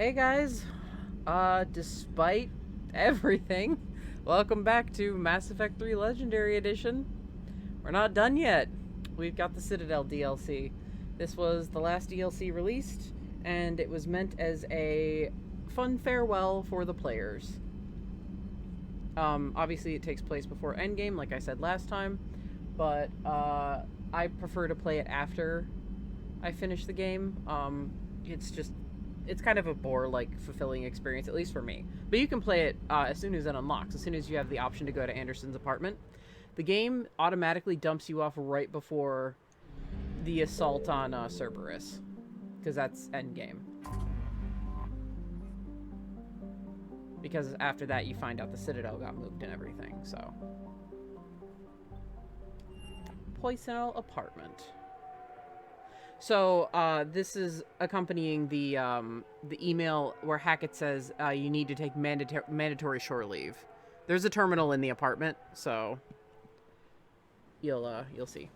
Hey guys, despite everything, welcome back to Mass Effect 3 Legendary Edition. We're not done yet. We've got the Citadel DLC. This was the last DLC released, and it was meant as a fun farewell for the players. Obviously it takes place before Endgame, like I said last time, but I prefer to play it after I finish the game. It's kind of a bore, like, fulfilling experience, at least for me. But you can play it as soon as it unlocks, as soon as you have the option to go to Anderson's apartment. The game automatically dumps you off right before the assault on Cerberus, because that's endgame. Because after that, you find out the Citadel got moved and everything, so. Poisonal apartment. So, this is accompanying the email where Hackett says you need to take mandatory shore leave. There's a terminal in the apartment, so you'll see.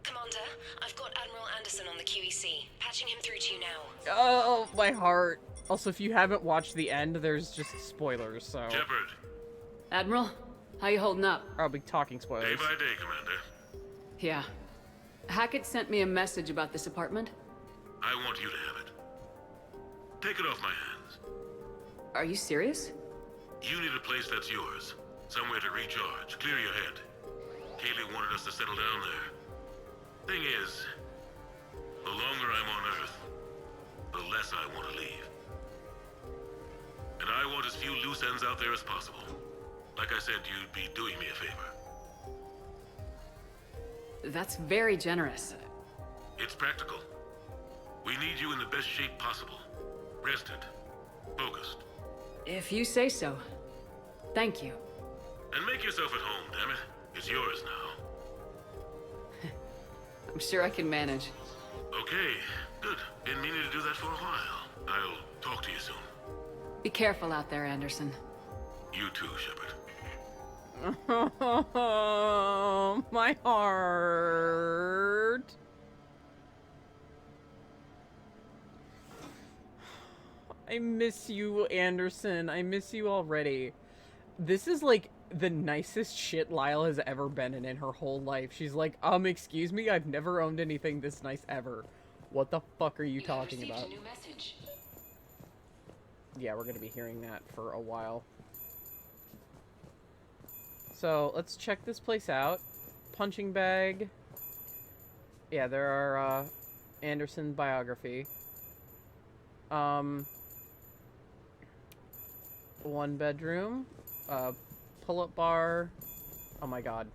Commander, I've got Admiral Anderson on the QEC. Patching him through to you now. Oh, my heart. Also, if you haven't watched the end, there's just spoilers, so. Shepard. Admiral, how you holding up? I'll be talking spoilers. Day by day, Commander. Yeah. Hackett sent me a message about this apartment. I want you to have it. Take it off my hands. Are you serious? You need a place that's yours. Somewhere to recharge, clear your head. Kaylee wanted us to settle down there. Thing is, the longer I'm on Earth, the less I want to leave. And I want as few loose ends out there as possible. Like I said, you'd be doing me a favor. That's very generous. It's practical. We need you in the best shape possible. Rested. Focused. If you say so. Thank you. And make yourself at home, damn it. It's yours now. I'm sure I can manage. Okay, good. Been meaning to do that for a while. I'll talk to you soon. Be careful out there, Anderson. You too, Shepard. Oh, my heart. I miss you, Anderson. I miss you already. This is like the nicest shit Lyle has ever been in her whole life. She's like, excuse me, I've never owned anything this nice ever. What the fuck are you talking about? A new message. Yeah, we're gonna be hearing that for a while. So, let's check this place out. Punching bag. Yeah, there are, Anderson biography. One bedroom. Pull-up bar. Oh my god.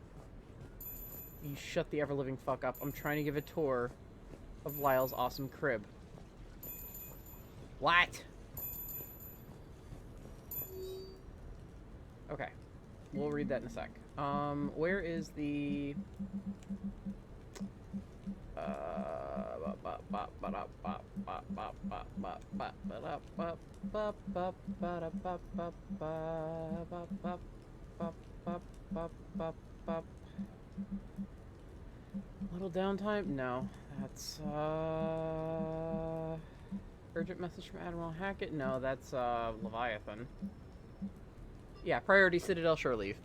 You shut the ever-living fuck up. I'm trying to give a tour of Lyle's awesome crib. What? Okay. We'll read that in a sec. Where is the... Little downtime? No. That's, urgent message from Admiral Hackett? No, that's, Leviathan. Yeah, priority Citadel shore leave.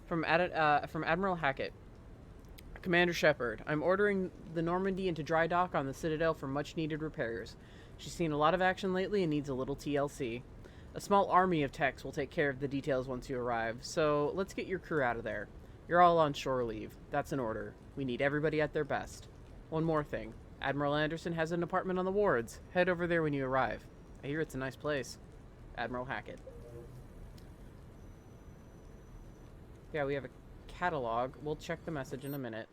From Admiral Hackett. Commander Shepard, I'm ordering the Normandy into dry dock on the Citadel for much-needed repairs. She's seen a lot of action lately and needs a little TLC. A small army of techs will take care of the details once you arrive, so let's get your crew out of there. You're all on shore leave. That's an order. We need everybody at their best. One more thing. Admiral Anderson has an apartment on the wards. Head over there when you arrive. I hear it's a nice place. Admiral Hackett. Yeah, we have a catalog. We'll check the message in a minute.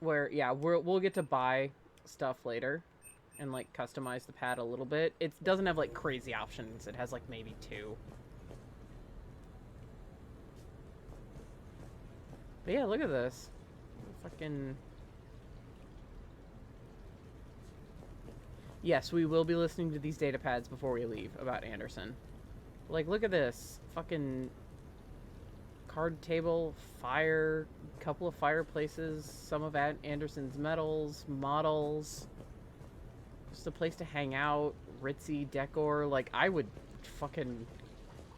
Where, yeah, we'll get to buy stuff later and, like, customize the pad a little bit. It doesn't have, like, crazy options. It has, like, maybe 2. But yeah, look at this. Fucking... Yes, we will be listening to these data pads before we leave about Anderson. Like, look at this. Fucking card table, fire, couple of fireplaces, some of Anderson's medals, models. Just a place to hang out, ritzy decor. Like, I would fucking...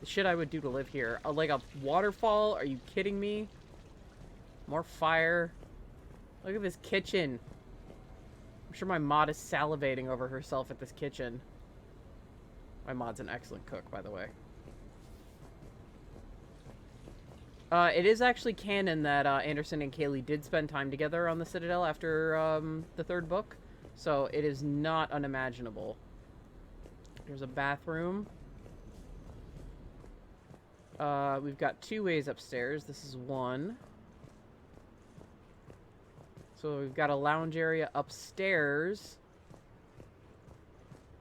The shit I would do to live here. Like a waterfall? Are you kidding me? More fire. Look at this kitchen. I'm sure my mod is salivating over herself at this kitchen. My mod's an excellent cook, by the way. It is actually canon that Anderson and Kaylee did spend time together on the Citadel after the third book. So it is not unimaginable. There's a bathroom. We've got 2 ways upstairs. This is one. So we've got a lounge area upstairs.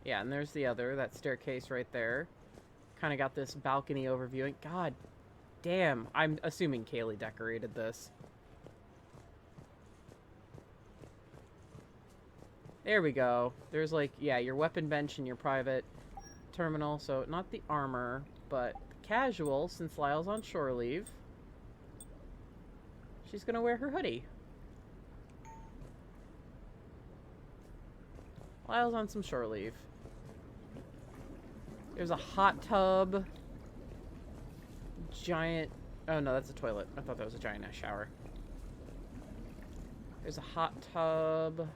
Yeah, and there's the other, that staircase right there. Kind of got this balcony overviewing. God damn, I'm assuming Kaylee decorated this. There we go. There's like, yeah, your weapon bench and your private terminal. So not the armor, but casual, since Lyle's on shore leave. She's gonna wear her hoodie. Lyle's on some shore leave. There's a hot tub. Giant... Oh, no, that's a toilet. I thought that was a giant ass shower. There's a hot tub.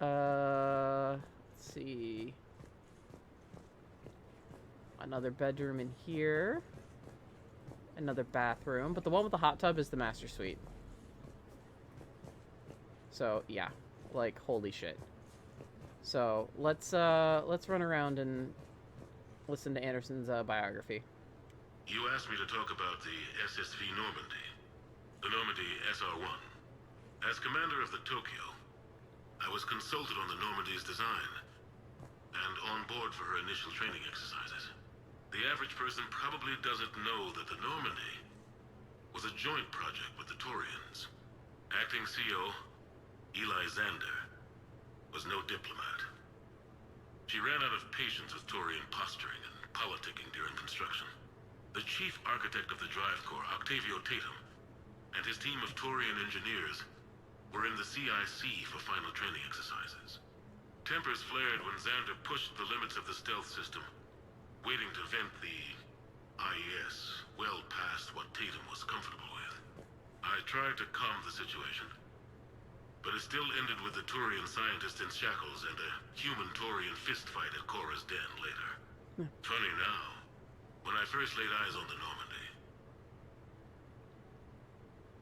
Let's see. Another bedroom in here. Another bathroom. But the one with the hot tub is the master suite. So, yeah. Like, holy shit. So, let's run around and listen to Anderson's biography. You asked me to talk about the SSV Normandy. The Normandy SR-1. As commander of the Tokyo, I was consulted on the Normandy's design and on board for her initial training exercises. The average person probably doesn't know that the Normandy was a joint project with the Taurians. Acting CO, Eli Xander, was no diplomat. She ran out of patience with Taurian posturing and politicking during construction. The chief architect of the Drive Corps, Octavio Tatum, and his team of Taurian engineers were in the CIC for final training exercises. Tempers flared when Xander pushed the limits of the stealth system, waiting to vent the IES well past what Tatum was comfortable with. I tried to calm the situation, but it still ended with the Taurian scientist in shackles and a human Taurian fistfight at Korra's den later. Funny now, when I first laid eyes on the Normandy,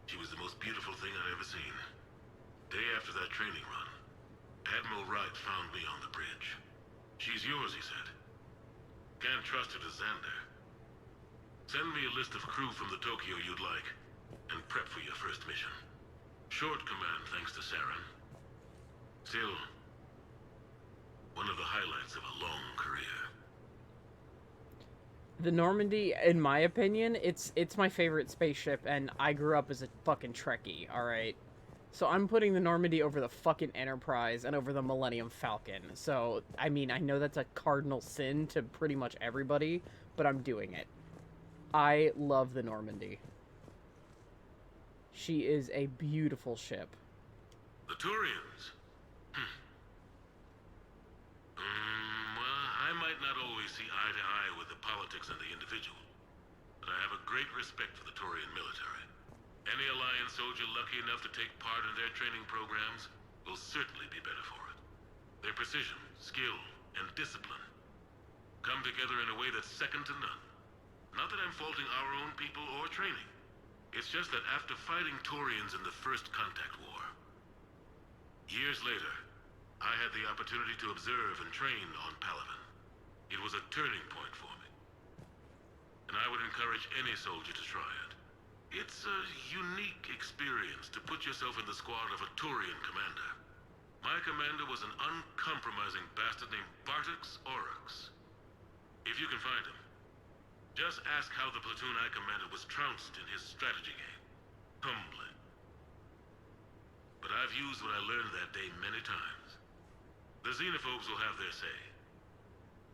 she was the most beautiful thing I'd ever seen. Day after that training run, Admiral Wright found me on the bridge. She's yours, he said. Can't trust her to Xander. Send me a list of crew from the Tokyo you'd like, and prep for your first mission. Short command thanks to Saren. Still, one of the highlights of a long career. The Normandy, in my opinion, it's my favorite spaceship, and I grew up as a fucking Trekkie, alright? So I'm putting the Normandy over the fucking Enterprise and over the Millennium Falcon. So, I mean, I know that's a cardinal sin to pretty much everybody, but I'm doing it. I love the Normandy. She is a beautiful ship. The Turians? Well, I might not always see eye to eye with the politics and the individual, but I have a great respect for the Turian military. Any Alliance soldier lucky enough to take part in their training programs will certainly be better for it. Their precision, skill, and discipline come together in a way that's second to none. Not that I'm faulting our own people or training. It's just that after fighting Taurians in the First Contact War, years later, I had the opportunity to observe and train on Palaven. It was a turning point for me, and I would encourage any soldier to try it. It's a unique experience to put yourself in the squad of a Taurian commander. My commander was an uncompromising bastard named Bartix Oryx. If you can find him, just ask how the platoon I commanded was trounced in his strategy game. Humbling. But I've used what I learned that day many times. The xenophobes will have their say.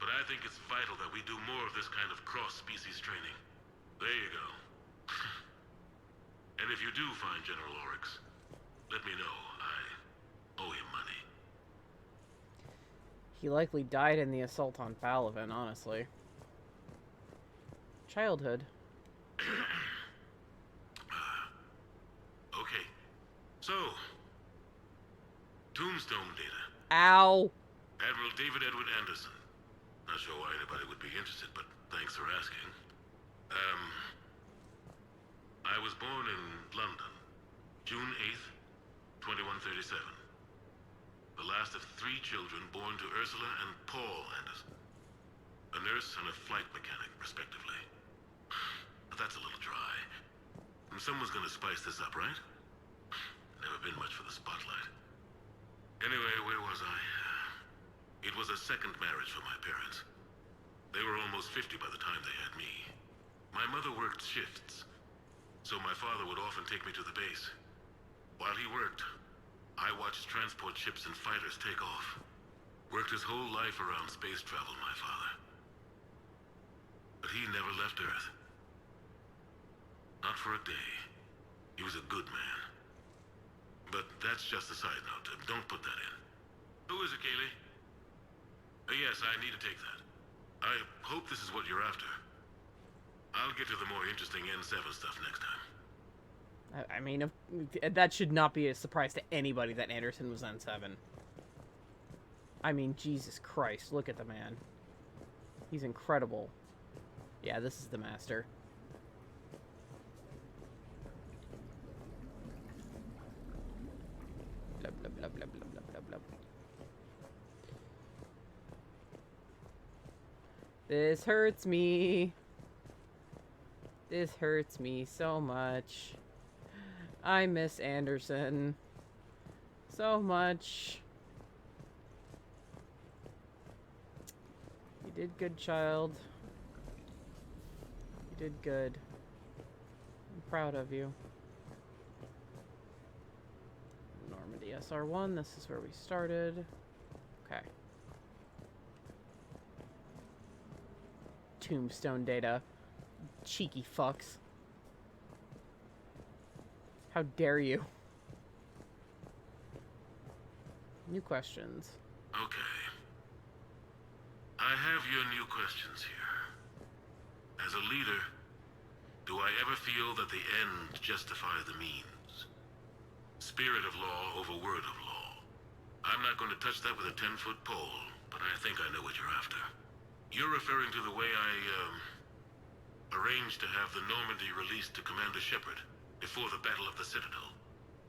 But I think it's vital that we do more of this kind of cross-species training. There you go. And if you do find General Oryx, let me know. I owe him money. He likely died in the assault on Balavan, honestly. Childhood. Okay. So, Tombstone data. Ow! Admiral David Edward Anderson. Not sure why anybody would be interested, but thanks for asking. I was born in London, June 8th, 2137. The last of 3 children born to Ursula and Paul Anderson. A nurse and a flight mechanic, respectively. But that's a little dry. And someone's gonna spice this up, right? Never been much for the spotlight. Anyway, where was I? It was a second marriage for my parents. They were almost 50 by the time they had me. My mother worked shifts, so my father would often take me to the base. While he worked, I watched transport ships and fighters take off. Worked his whole life around space travel, my father. But he never left Earth. Not for a day. He was a good man. But that's just a side note. Don't put that in. Who is it, Kaylee? Yes, I need to take that. I hope this is what you're after. I'll get to the more interesting N7 stuff next time. I mean, that should not be a surprise to anybody that Anderson was N7. I mean, Jesus Christ, look at the man. He's incredible. Yeah, this is the master. Blah, blah, blah, blah, blah, blah, blah, blah. This hurts me. This hurts me so much. I miss Anderson so much. You did good, child. You did good. I'm proud of you. Normandy SR1, this is where we started. Okay. Tombstone data. Cheeky fucks. How dare you? New questions. Okay. I have your new questions here. As a leader, do I ever feel that the end justify the means? Spirit of law over word of law. I'm not going to touch that with a 10-foot pole, but I think I know what you're after. You're referring to the way I, arranged to have the Normandy released to Commander Shepard before the Battle of the Citadel.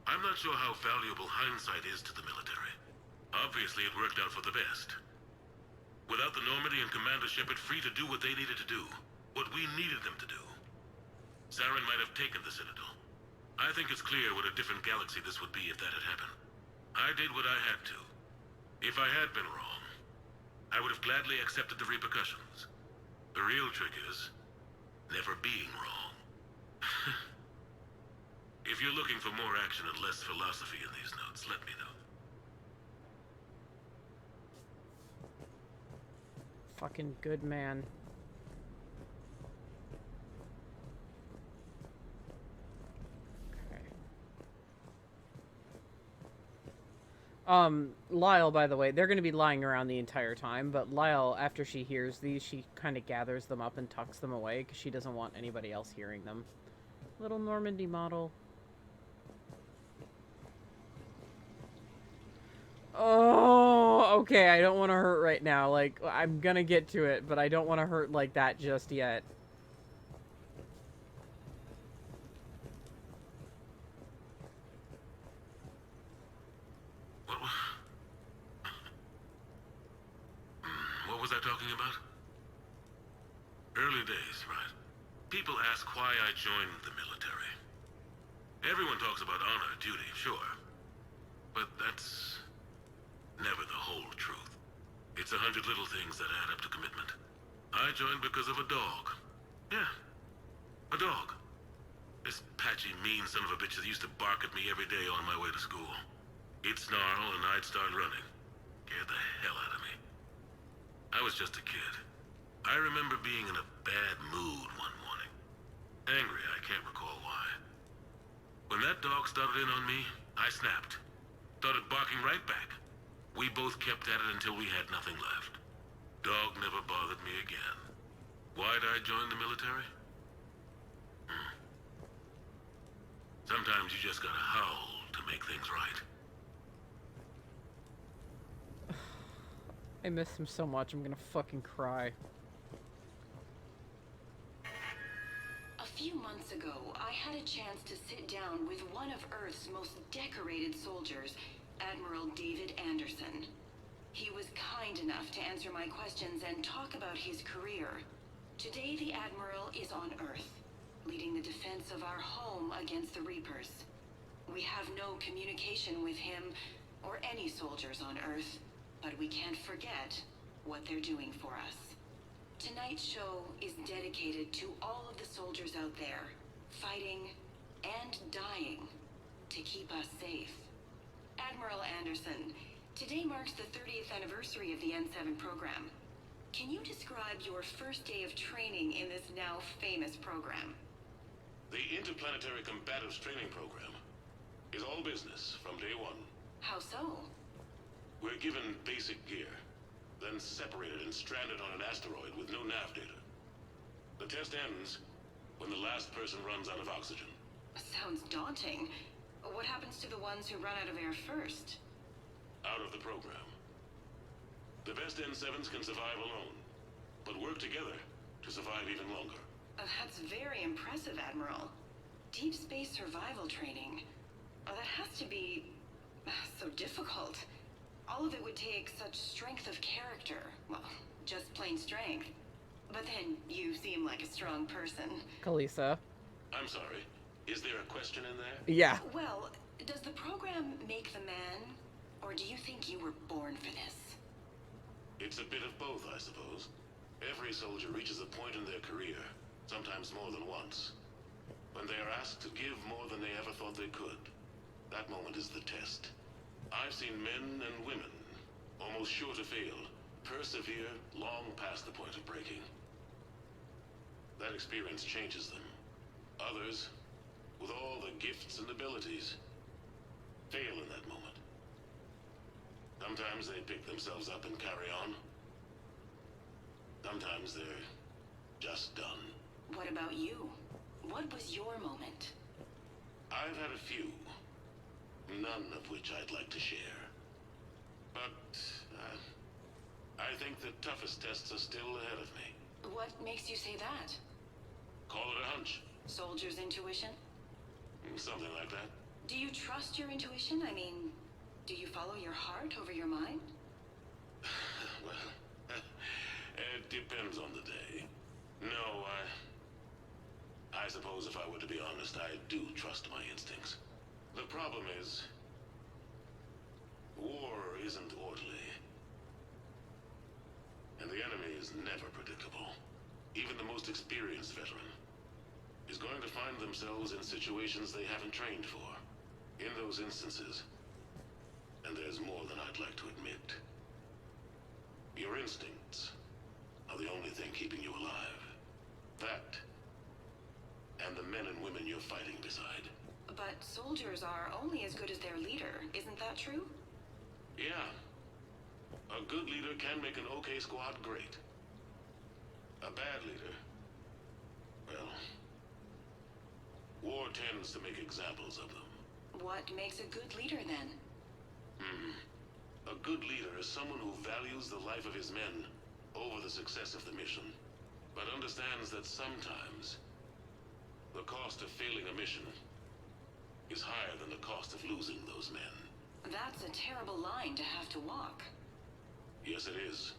I'm not sure how valuable hindsight is to the military. Obviously, it worked out for the best. Without the Normandy and Commander Shepard free to do what they needed to do, what we needed them to do, Saren might have taken the Citadel. I think it's clear what a different galaxy this would be if that had happened. I did what I had to. If I had been wrong, I would have gladly accepted the repercussions. The real trick is never being wrong. If you're looking for more action and less philosophy in these notes, let me know. Fucking good man. Lyle, by the way, they're going to be lying around the entire time, but Lyle, after she hears these, she kind of gathers them up and tucks them away because she doesn't want anybody else hearing them. Little Normandy model. Oh, okay, I don't want to hurt right now. Like, I'm gonna get to it, but I don't want to hurt like that just yet. What was I talking about? Early days, right? People ask why I joined the military. Everyone talks about honor, duty, sure. But that's never the whole truth. It's 100 little things that add up to commitment. I joined because of a dog. Yeah, a dog. This patchy, mean son of a bitch that used to bark at me every day on my way to school. He'd snarl and I'd start running. Scared the hell out of me. I was just a kid. I remember being in a bad mood one morning. Angry, I can't recall why. When that dog started in on me, I snapped. Started barking right back. We both kept at it until we had nothing left. Dog never bothered me again. Why'd I join the military? Sometimes you just gotta howl to make things right. I miss him so much, I'm gonna fucking cry. A few months ago, I had a chance to sit down with one of Earth's most decorated soldiers, Admiral David Anderson. He was kind enough to answer my questions and talk about his career. Today, the Admiral is on Earth, leading the defense of our home against the Reapers. We have no communication with him or any soldiers on Earth, but we can't forget what they're doing for us. Tonight's show is dedicated to all of the soldiers out there, fighting and dying to keep us safe. Admiral Anderson, today marks the 30th anniversary of the N7 program. Can you describe your first day of training in this now famous program? The Interplanetary Combatives Training Program is all business from day one. How so? We're given basic gear, then separated and stranded on an asteroid with no nav data. The test ends when the last person runs out of oxygen. Sounds daunting. What happens to the ones who run out of air first? Out of the program. The best N7s can survive alone, but work together to survive even longer. That's very impressive, Admiral. Deep space survival training. That has to be so difficult. All of it would take such strength of character. Well, just plain strength. But then you seem like a strong person. Kalisa. I'm sorry, is there a question in there? Yeah. Well, does the program make the man, or do you think you were born for this? It's a bit of both, I suppose. Every soldier reaches a point in their career, sometimes more than once, when they are asked to give more than they ever thought they could. That moment is the test. I've seen men and women, almost sure to fail, persevere long past the point of breaking. That experience changes them. Others, with all the gifts and abilities, fail in that moment. Sometimes they pick themselves up and carry on. Sometimes they're just done. What about you? What was your moment? I've had a few, none of which I'd like to share. But, I think the toughest tests are still ahead of me. What makes you say that? Call it a hunch. Soldier's intuition? Something like that. Do you trust your intuition? I mean, do you follow your heart over your mind? Well, it depends on the day. No, I suppose if I were to be honest, I do trust my instincts. The problem is, war isn't orderly. And the enemy is never predictable. Even the most experienced veteran is going to find themselves in situations they haven't trained for. In those instances, and there's more than I'd like to admit, your instincts are the only thing keeping you alive. That, and the men and women you're fighting beside. But soldiers are only as good as their leader, isn't that true? Yeah. A good leader can make an okay squad great. A bad leader, well, war tends to make examples of them. What makes a good leader then? A good leader is someone who values the life of his men over the success of the mission, but understands that sometimes the cost of failing a mission is higher than the cost of losing those men. That's a terrible line to have to walk. Yes, it is.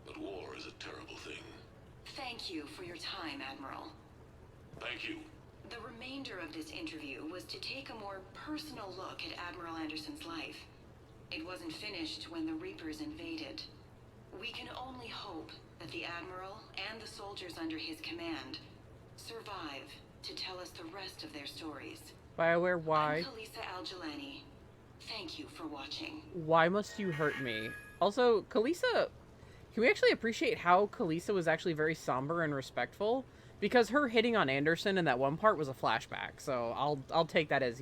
But war is a terrible thing. Thank you for your time, Admiral. Thank you. The remainder of this interview was to take a more personal look at Admiral Anderson's life. It wasn't finished when the Reapers invaded. We can only hope that the Admiral and the soldiers under his command survive to tell us the rest of their stories. BioWare, why? I'm Kalisa Al-Jalani. Thank you for watching. Why must you hurt me? Also, Kalisa, can we actually appreciate how Kalisa was actually very somber and respectful? because her hitting on Anderson in that one part was a flashback. So I'll take that as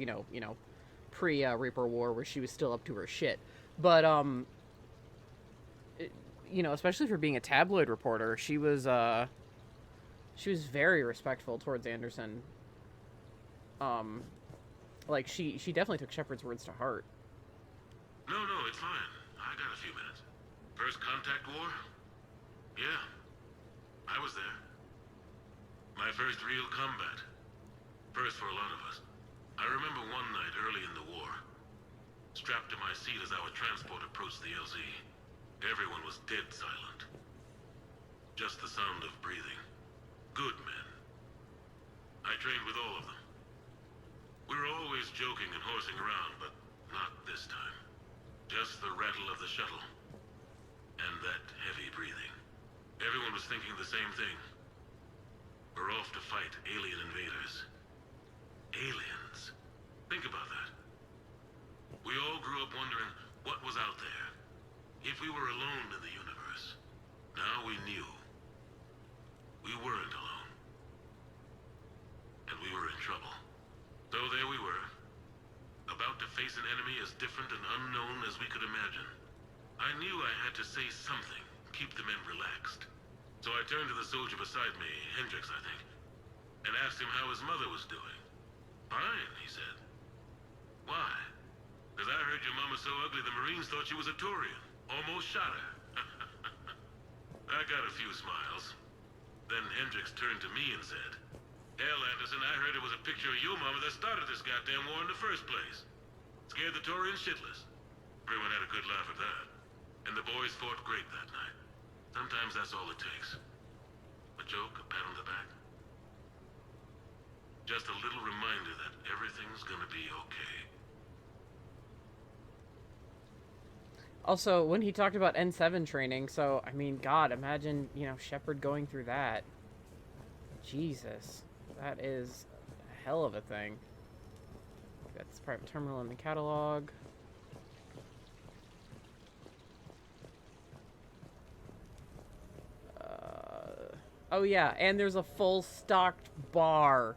pre Reaper War where she was still up to her shit. But especially for being a tabloid reporter, she was very respectful towards Anderson. Like she definitely took Shepard's words to heart. No, it's fine. I got a few minutes. First contact war? Yeah. I was there. My first real combat. First for a lot of us. I remember one night early in the war. Strapped to my seat as our transport approached the LZ. Everyone was dead silent. Just the sound of breathing. Good men. I trained with all of them. We were always joking and horsing around, but not this time. Just the rattle of the shuttle. And that heavy breathing. Everyone was thinking the same thing. We're off to fight alien invaders. Aliens. Think about that. We all grew up wondering what was out there. If we were alone in the universe. Now we knew. We weren't alone. And we were in trouble. So there we were. About to face an enemy as different and unknown as we could imagine. I knew I had to say something, keep the men relaxed. So I turned to the soldier beside me, Hendricks, I think, and asked him how his mother was doing. Fine, he said. Why? Because I heard your mama so ugly the Marines thought she was a Turian. Almost shot her. I got a few smiles. Then Hendricks turned to me and said, Hell, Anderson, I heard it was a picture of your mama that started this goddamn war in the first place. Scared the Turians shitless. Everyone had a good laugh at that. And the boys fought great that night. Sometimes that's all it takes. A joke, a pat on the back. Just a little reminder that everything's gonna be okay. Also, when he talked about N7 training, so, I mean, God, imagine, Shepard going through that. Jesus. That is a hell of a thing. That's private terminal in the catalog. Oh yeah, and there's a full stocked bar.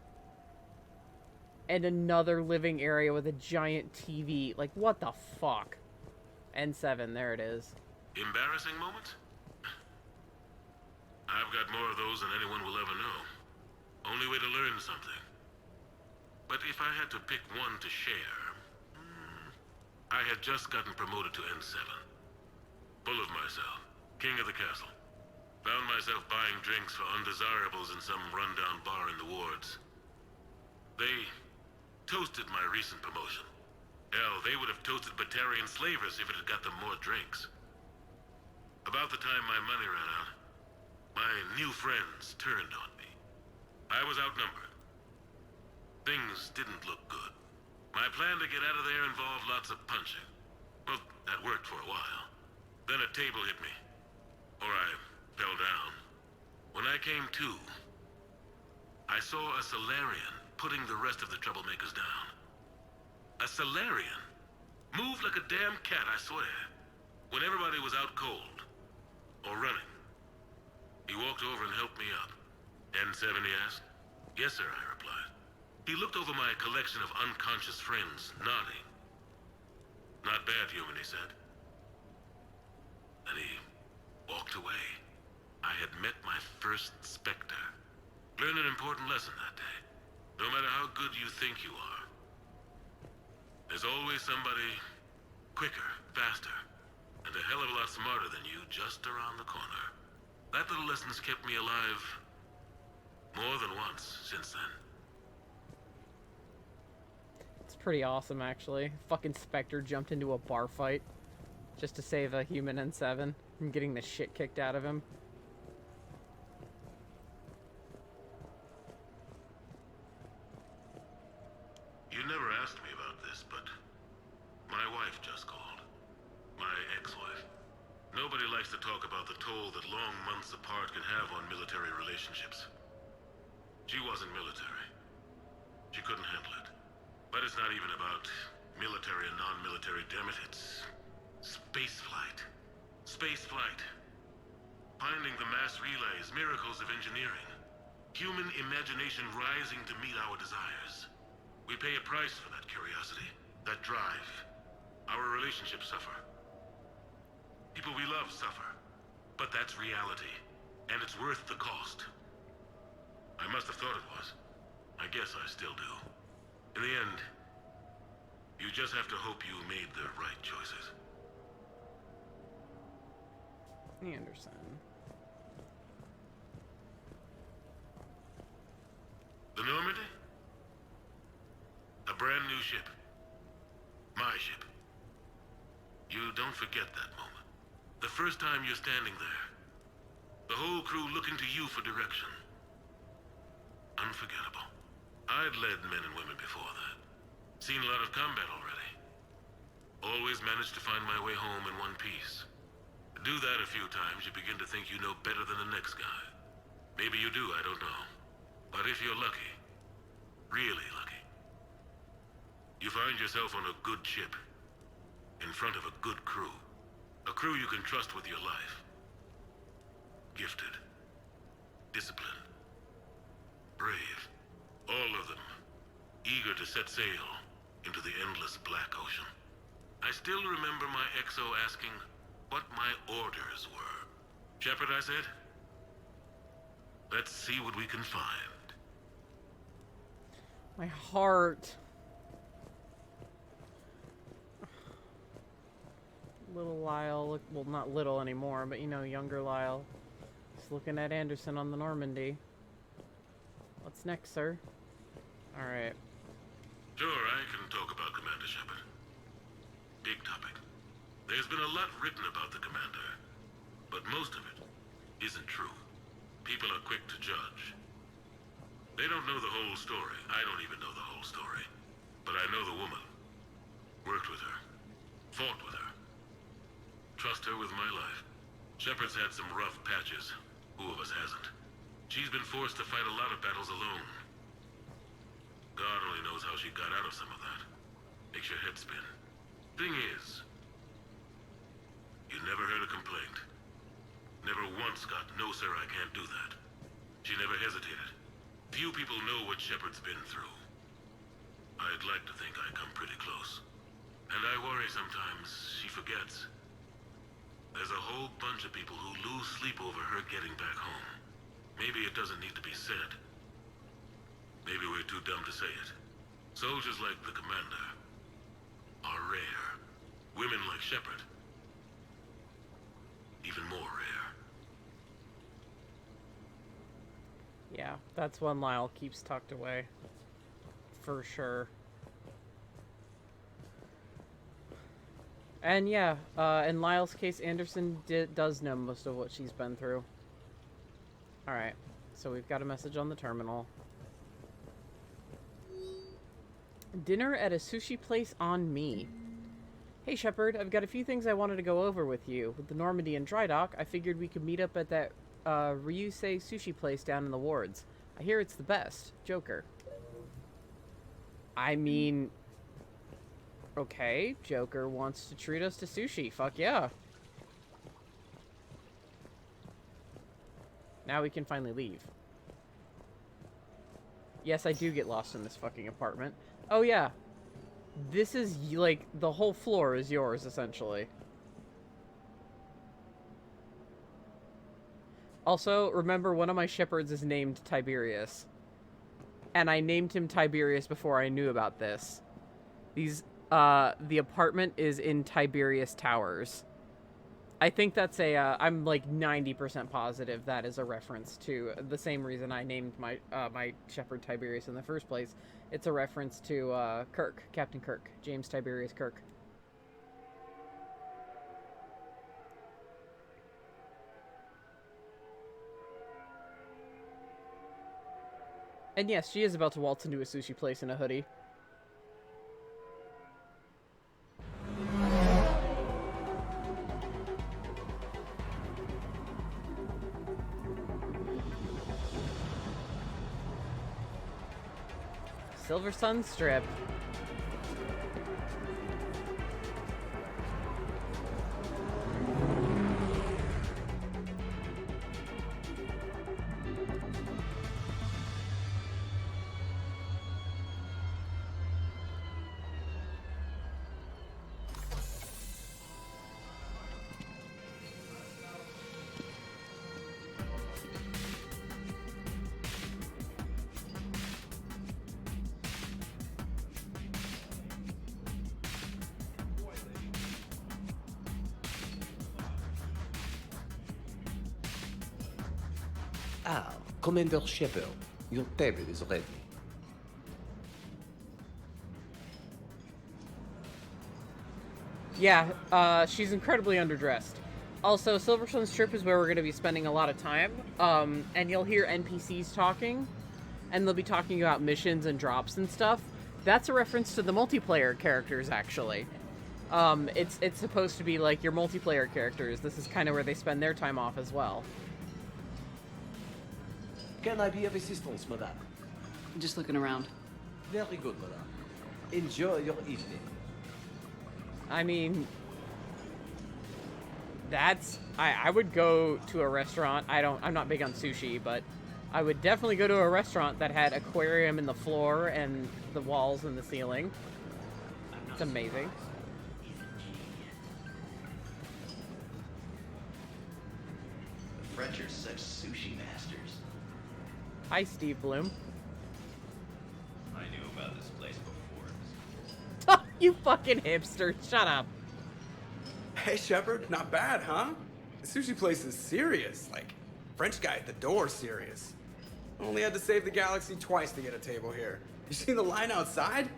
And another living area with a giant TV. Like, what the fuck? N7, there it is. Embarrassing moments? I've got more of those than anyone will ever know. Only way to learn something. But if I had to pick one to share... I had just gotten promoted to N7. Full of myself. King of the castle. Found myself buying drinks for undesirables in some rundown bar in the wards. They toasted my recent promotion. Hell, they would have toasted Batarian slavers if it had got them more drinks. About the time my money ran out, my new friends turned on me. I was outnumbered. Things didn't look good. My plan to get out of there involved lots of punching. Well, that worked for a while. Then a table hit me. Or I fell down. When I came to, I saw a Solarian putting the rest of the troublemakers down. A Solarian? Moved like a damn cat, I swear. When everybody was out cold. Or running. He walked over and helped me up. N7, he asked. Yes, sir, I replied. He looked over my collection of unconscious friends, nodding. Not bad, human, he said. Then he walked away. I had met my first Spectre. Learned an important lesson that day. No matter how good you think you are, there's always somebody quicker, faster, and a hell of a lot smarter than you just around the corner. That little lesson's kept me alive more than once since then. It's pretty awesome, actually. Fucking Spectre jumped into a bar fight just to save a human N7 from getting the shit kicked out of him. You never asked me about this, but my wife just called. My ex-wife. Nobody likes to talk about the toll that long months apart can have on military relationships. She wasn't military. She couldn't handle it. But it's not even about military and non-military, damn it. It's spaceflight. Spaceflight. Finding the mass relays, miracles of engineering. Human imagination rising to meet our desires. We pay a price for that curiosity, that drive. Our relationships suffer. People we love suffer. But that's reality, and it's worth the cost. I must have thought it was. I guess I still do. In the end, you just have to hope you made the right choices. Anderson. The Normandy? A brand new ship. My ship. You don't forget that moment. The first time you're standing there. The whole crew looking to you for direction. Unforgettable. I'd led men and women before that. Seen a lot of combat already. Always managed to find my way home in one piece. Do that a few times, you begin to think you know better than the next guy. Maybe you do, I don't know. But if you're lucky, really lucky, you find yourself on a good ship, in front of a good crew. A crew you can trust with your life. Gifted. Disciplined. Brave. All of them. Eager to set sail into the endless black ocean. I still remember my XO asking what my orders were. Shepard, I said. Let's see what we can find. My heart. Little Lyle, well, not little anymore, but you know, younger Lyle. Just looking at Anderson on the Normandy. What's next, sir? Alright. Sure, I can talk about Commander Shepard. Big topic. There's been a lot written about the Commander, but most of it isn't true. People are quick to judge. They don't know the whole story. I don't even know the whole story. But I know the woman. Worked with her. Fought with her. Trust her with my life. Shepard's had some rough patches. Who of us hasn't? She's been forced to fight a lot of battles alone. God only knows how she got out of some of that. Makes your head spin. Thing is, you never heard a complaint. Never once got, no sir, I can't do that. She never hesitated. Few people know what Shepard's been through. I'd like to think I come pretty close. And I worry sometimes she forgets. There's a whole bunch of people who lose sleep over her getting back home. Maybe it doesn't need to be said. Maybe we're too dumb to say it. Soldiers like the Commander are rare. Women like Shepard, even more rare. Yeah, that's one Lyle keeps tucked away. For sure. And yeah, in Lyle's case, Anderson does know most of what she's been through. Alright, so we've got a message on the terminal. Dinner at a sushi place on me. Hey Shepard, I've got a few things I wanted to go over with you. With the Normandy and dry dock, I figured we could meet up at that Ryusei sushi place down in the wards. I hear it's the best. Joker. I mean... Okay, Joker wants to treat us to sushi. Fuck yeah. Now we can finally leave. Yes, I do get lost in this fucking apartment. Oh yeah. This is, like, the whole floor is yours, essentially. Also, remember, one of my shepherds is named Tiberius. And I named him Tiberius before I knew about this. The apartment is in Tiberius Towers. I think that's I'm like 90% positive that is a reference to the same reason I named my shepherd Tiberius in the first place. It's a reference to Kirk, Captain Kirk, James Tiberius Kirk. And yes, she is about to waltz into a sushi place in a hoodie. Silver Sun Strip. Ah, Commander Shepard, your table is ready. Yeah, she's incredibly underdressed. Also, Silverstone Strip is where we're going to be spending a lot of time, and you'll hear NPCs talking, and they'll be talking about missions and drops and stuff. That's a reference to the multiplayer characters, actually. It's supposed to be like your multiplayer characters. This is kind of where they spend their time off as well. Can I be of assistance, madame? Just looking around. Very good, madame. Enjoy your evening. I mean, I would go to a restaurant. I'm not big on sushi, but I would definitely go to a restaurant that had aquarium in the floor and the walls and the ceiling. It's amazing. The French are such sushi masters. Hi, Steve Bloom. I knew about this place before. You fucking hipster. Shut up. Hey, Shepard, not bad, huh? The sushi place is serious. Like, French guy at the door serious. Only had to save the galaxy twice to get a table here. You seen the line outside?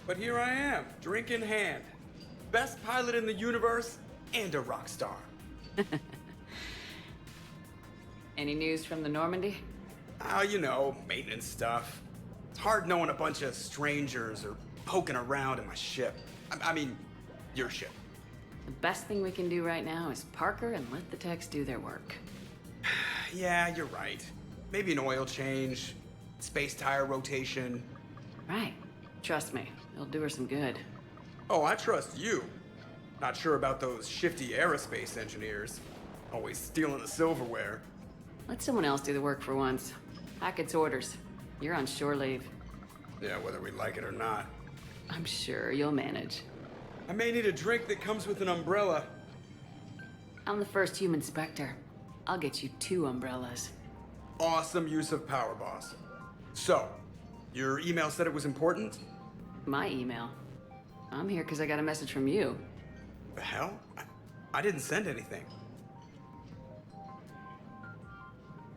But here I am, drink in hand. Best pilot in the universe and a rock star. Any news from the Normandy? Oh, you know, maintenance stuff. It's hard knowing a bunch of strangers or poking around in my ship. I mean, your ship. The best thing we can do right now is Parker and let the techs do their work. Yeah, you're right. Maybe an oil change, space tire rotation. Right. Trust me, it'll do her some good. Oh, I trust you. Not sure about those shifty aerospace engineers. Always stealing the silverware. Let someone else do the work for once. Hackett's orders. You're on shore leave. Yeah, whether we like it or not. I'm sure you'll manage. I may need a drink that comes with an umbrella. I'm the first human Spectre. I'll get you 2 umbrellas. Awesome use of power, boss. So, your email said it was important? My email. I'm here because I got a message from you. The hell? I didn't send anything.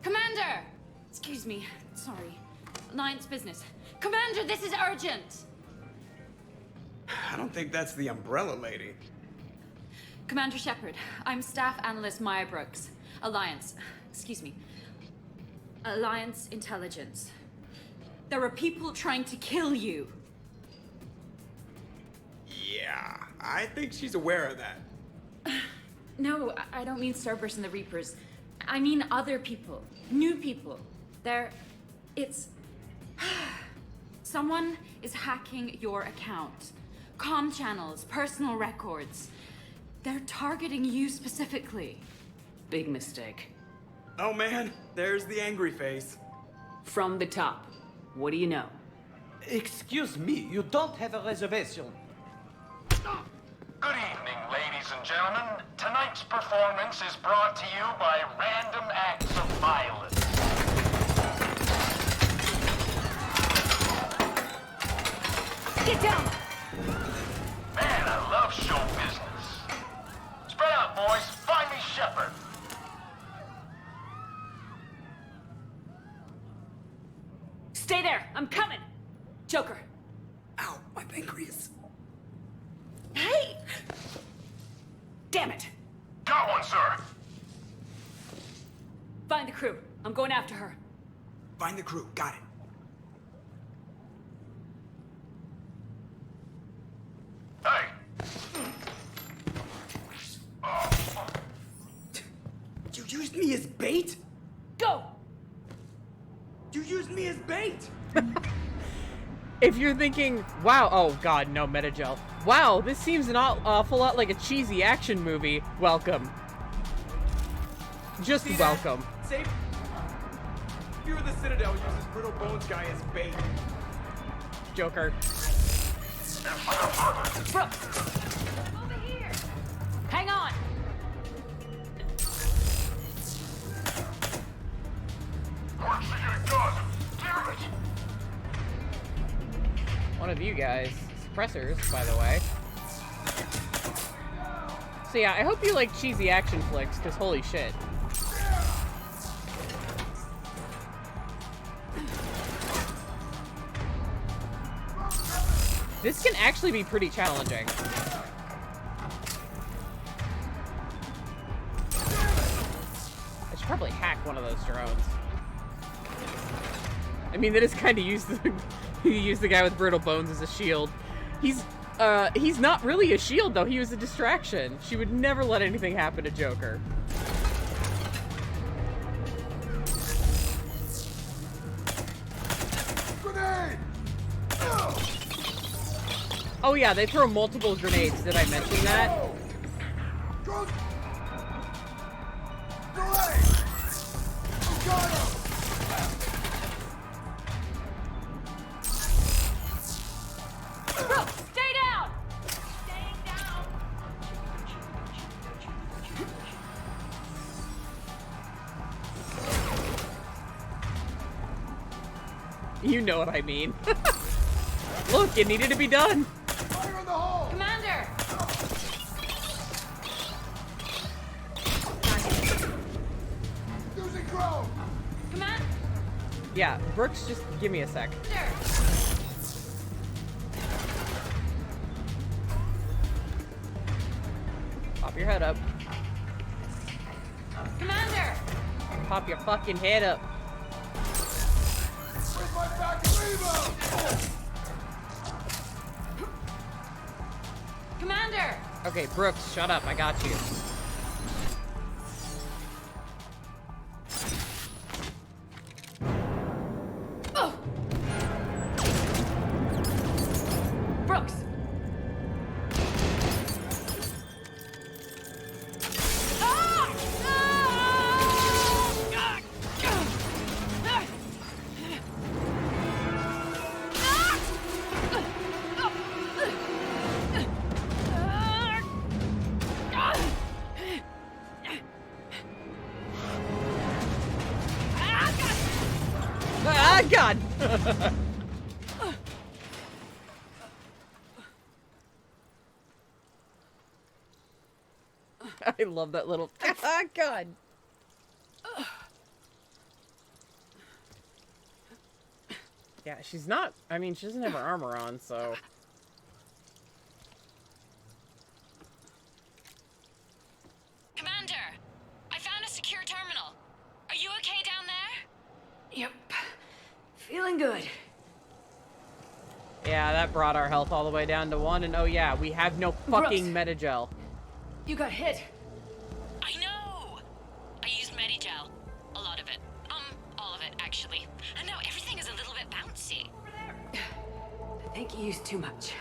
Commander! Excuse me. Sorry. Alliance business. Commander, this is urgent! I don't think that's the umbrella lady. Commander Shepard, I'm Staff Analyst Maya Brooks. Alliance. Excuse me. Alliance Intelligence. There are people trying to kill you. Yeah, I think she's aware of that. No, I don't mean Cerberus and the Reapers. I mean other people. New people. It's... Someone is hacking your account. Comm channels, personal records. They're targeting you specifically. Big mistake. Oh man, there's the angry face. From the top. What do you know? Excuse me, you don't have a reservation. Good evening, ladies and gentlemen. Tonight's performance is brought to you by random acts of violence. Get down! Man, I love show business. Spread out, boys. Find me Shepard. Stay there! I'm coming! Joker! Ow, my pancreas. Hey! Damn it! Got one, sir. Find the crew. I'm going after her. Find the crew, got it. Hey. You used me as bait? Go! You used me as bait! If you're thinking, wow, oh god, no, Metagel. Wow, this seems an awful lot like a cheesy action movie. Welcome. Just See that? welcome. Save. Fear of the Citadel uses Brittle Bones guy as bait. Joker. Over here! Hang on! Where's the gun? Damn it! One of you guys. Suppressors, by the way. So yeah, I hope you like cheesy action flicks, because holy shit. This can actually be pretty challenging. I should probably hack one of those drones. I mean, that is kind of used to use the guy with brittle bones as a shield. He's not really a shield though. He was a distraction. She would never let anything happen to Joker. Grenade! Oh yeah, they throw multiple grenades. Did I mention that? Drone! Delay! Got him! Brooks, stay down! Staying down! You know what I mean. Look, it needed to be done. Fire in the hole! Commander! Using drone! Commander! Yeah, Brooks, just give me a sec. Pop your head up. Commander! Pop your fucking head up. Where's my back and reload? Commander! Okay, Brooks, shut up. I got you. Oh! Brooks! Ah! Ah, God! I love that little... Ah, God! Yeah, she's not... I mean, she doesn't have her armor on, so... Commander, I found a secure terminal. Are you okay down there? Yep. Feeling good. Yeah, that brought our health all the way down to 1, and oh yeah, we have no fucking Brooks. metagel. You got hit. I know! I used Medigel. A lot of it. All of it, actually. And now everything is a little bit bouncy. I think you used too much.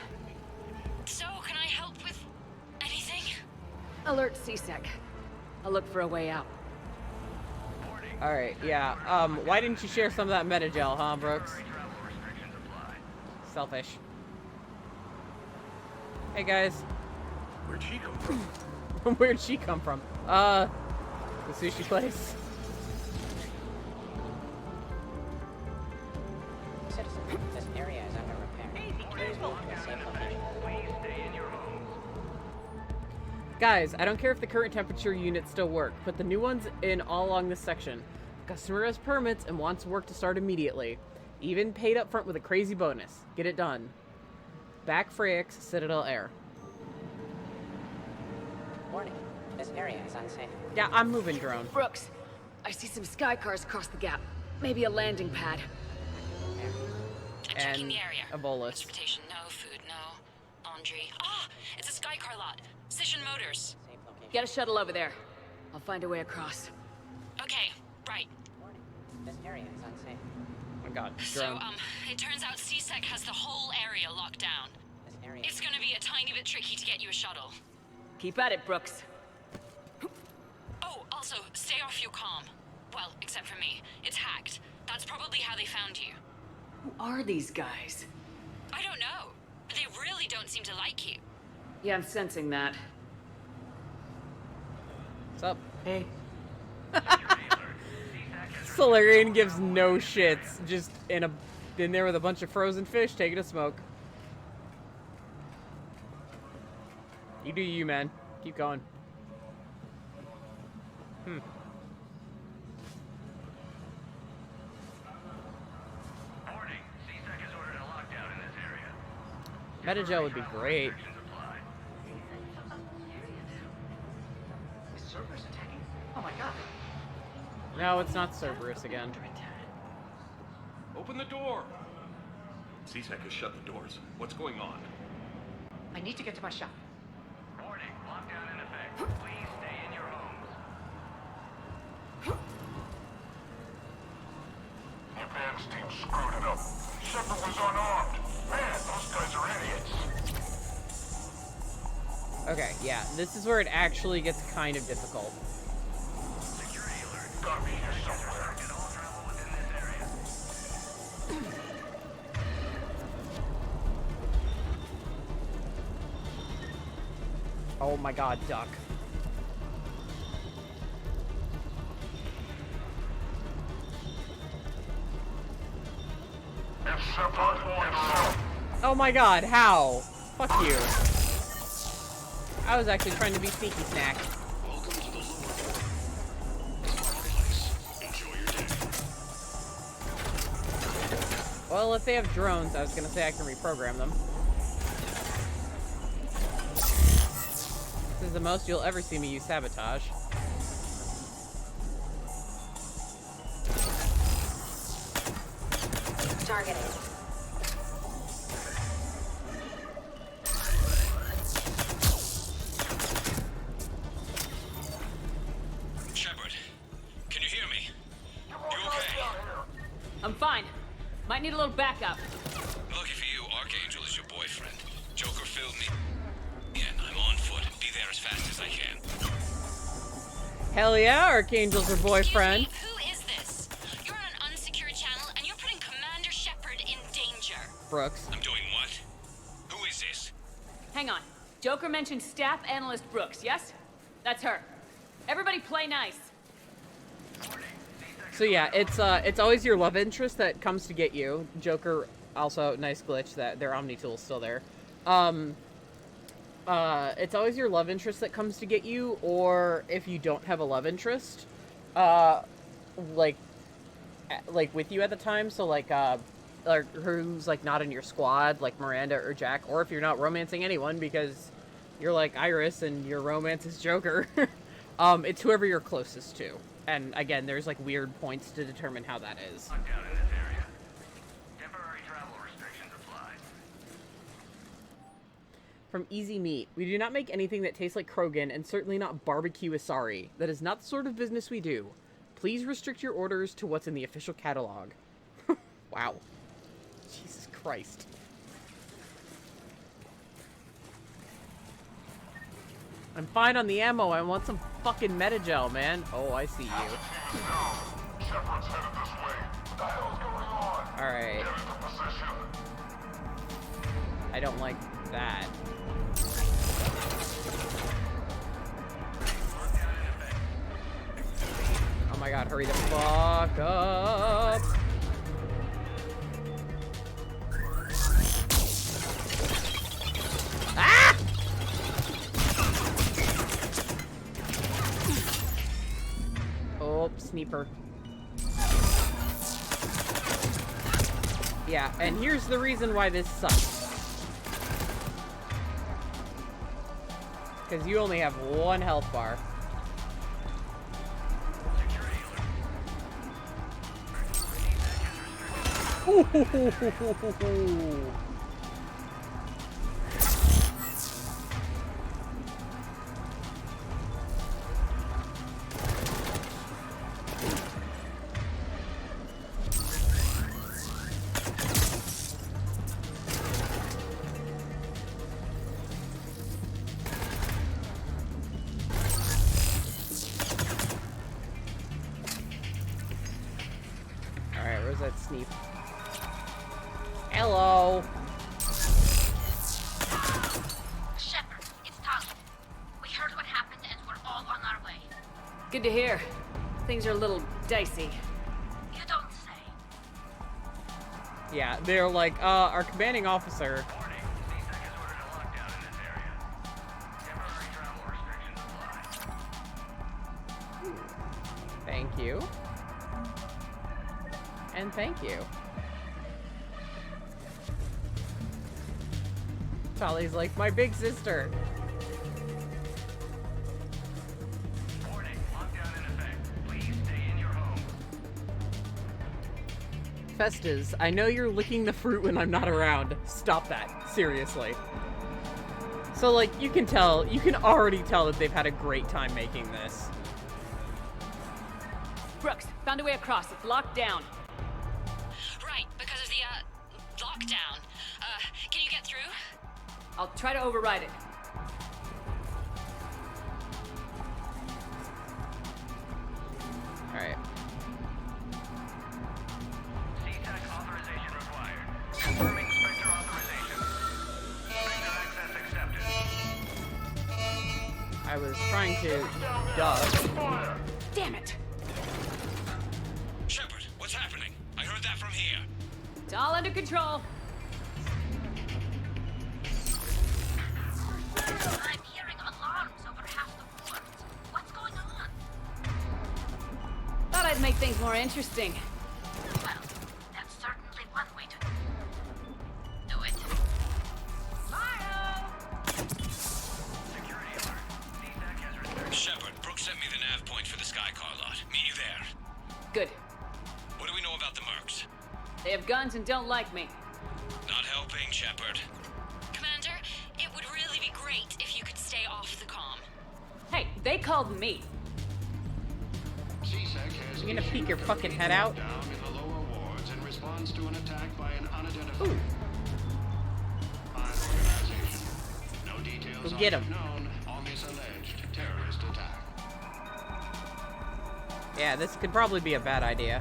So, can I help with anything? Alert CSEC. I'll look for a way out. Alright, yeah. Why didn't you share some of that metagel, huh, Brooks? Selfish. Hey, guys. Where'd she come from? Where'd she come from? The sushi place. Citizen, this area is under repair. Please move to a safe location. Guys, I don't care if the current temperature units still work. Put the new ones in all along this section. Customer has permits and wants work to start immediately. Even paid up front with a crazy bonus. Get it done. Back Freyax, Citadel Air. Warning, this area is unsafe. Yeah, I'm moving, drone. Brooks, I see some sky cars across the gap. Maybe a landing pad. I'm checking And the area. a bolus. Transportation, no. Food, no. Laundry. Ah! It's a Sky Car lot. Cision Motors. Safe location. Get a shuttle over there. I'll find a way across. Okay, right. Warning, this area is unsafe. Oh my god, So, drone. it turns out CSEC has the whole area locked down. This area. It's gonna be a tiny bit tricky to get you a shuttle. Keep at it, Brooks. Oh, also, stay off your comm. Well, except for me. It's hacked. That's probably how they found you. Who are these guys? I don't know. They really don't seem to like you. Yeah, I'm sensing that. What's up? Hey. Solarian gives no shits. Just in there with a bunch of frozen fish, taking a smoke. You do you, man. Keep going. Hmm. Warning, CSEC has ordered a lockdown in this area. Metagel would be great. Is Cerberus attacking? Oh my god. No, it's not Cerberus again. Open the door! CSEC has shut the doors. What's going on? I need to get to my shop. Warning, lockdown in effect. Please stay in your homes. The advance team screwed it up. Shepard was unarmed. Man, those guys are idiots. Okay, yeah, this is where it actually gets kind of difficult. Security alert. Gotta be here somewhere. Get all travel within this area. Oh my god, duck. It's Shepard. It's Oh my god, how? Fuck you. I was actually trying to be sneaky snack. Welcome to the lower floor. Place. Enjoy your day. Well, if they have drones, I was gonna say I can reprogram them. This is the most you'll ever see me use sabotage. Targeting. Shepard, can you hear me? You okay? I'm fine. Might need a little backup. Lucky for you, Archangel is your boyfriend. Joker filled me. And I'm on foot. Be there as fast as I can. Hell yeah, Archangel's her boyfriend. Excuse me, who is this? You're on an unsecured channel and you're putting Commander Shepard in danger. Brooks. I'm doing what? Who is this? Hang on. Joker mentioned staff analyst Brooks, yes? That's her. Everybody play nice. So yeah, it's always your love interest that comes to get you. Joker, also nice glitch that their Omni tool's still there. It's always your love interest that comes to get you, or if you don't have a love interest, like with you at the time, so like who's like not in your squad, like Miranda or Jack, or if you're not romancing anyone because you're like Iris and your romance is Joker, it's whoever you're closest to. And again, there's like weird points to determine how that is. Lockdown in this area. Temporary travel restrictions apply. From Easy Meat, we do not make anything that tastes like Krogan, and certainly not barbecue asari. That is not the sort of business we do. Please restrict your orders to what's in the official catalog. Wow. Jesus Christ. I'm fine on the ammo. I want some fucking Metagel, man. Oh, I see you. Shepard's headed this way. What the hell's going on? Alright. Get into position. I don't like that. Oh my god, hurry the fuck up. Ah! Oh, sniper. Yeah, and here's the reason why this sucks. Because you only have one health bar. Ooh. Alright, where's that sneak? Hello. Shepard, it's Tali. We heard what happened and we're all on our way. Good to hear. Things are a little dicey. You don't say. Yeah, they're like, our commanding officer. Thank you. And thank you. Tali's like my big sister. Warning, lockdown in effect. Please stay in your home. Festus, I know you're licking the fruit when I'm not around. Stop that. Seriously. So, like, you can already tell that they've had a great time making this. Brooks, found a way across. It's locked down. Right, because of the, lockdown. Can you get through? I'll try to override it. Alright. CTAC authorization required. Confirming Spectre authorization. Spectre access accepted. I was trying to duck. Damn it! Shepard, what's happening? I heard that from here. It's all under control. I'm hearing alarms over half the world. What's going on? Thought I'd make things more interesting. Well, that's certainly one way to do it. Security alert. CTAC has returned. Shepard, Brooks sent me the nav point for the Skycar lot. Meet you there. Good. What do we know about the mercs? They have guns and don't like me. Not helping, Shepard. Commander, it would really be great if you could stay off the comm. Hey, they called me. You gonna peek your fucking head out? Down in the lower wards in response to an attack by an unidentified Ooh. organization. No details Go get are 'em. known on this alleged terrorist attack. Yeah, this could probably be a bad idea.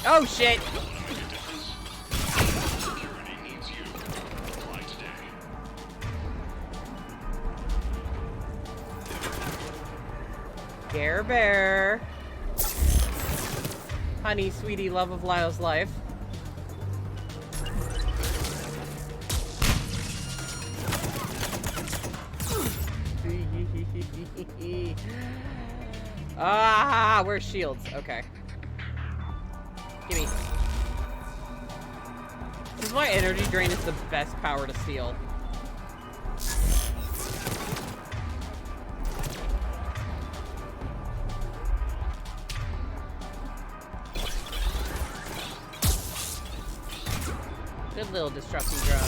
Oh shit! Security needs you. Fly today. Care Bear. Honey, sweetie, love of Lyle's life. Ah, where's shields? Okay. Gimme. This is why energy drain is the best power to steal. Good little disrupting drone.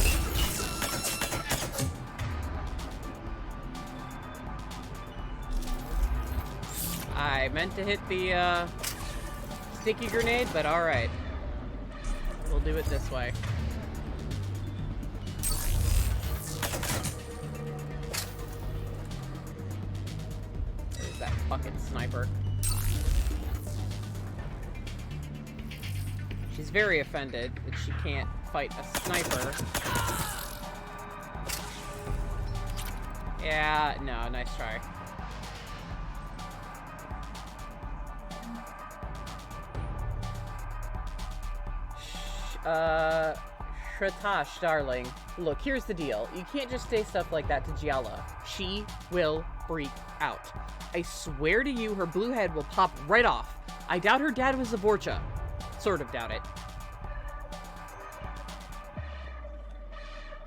I meant to hit the sticky grenade, but alright. We'll do it this way. There's that fucking sniper. She's very offended that she can't fight a sniper. Yeah, no, nice try. Shratash, darling. Look, here's the deal. You can't just say stuff like that to Giala. She will freak out. I swear to you, her blue head will pop right off. I doubt her dad was a Borcha. Sort of doubt it.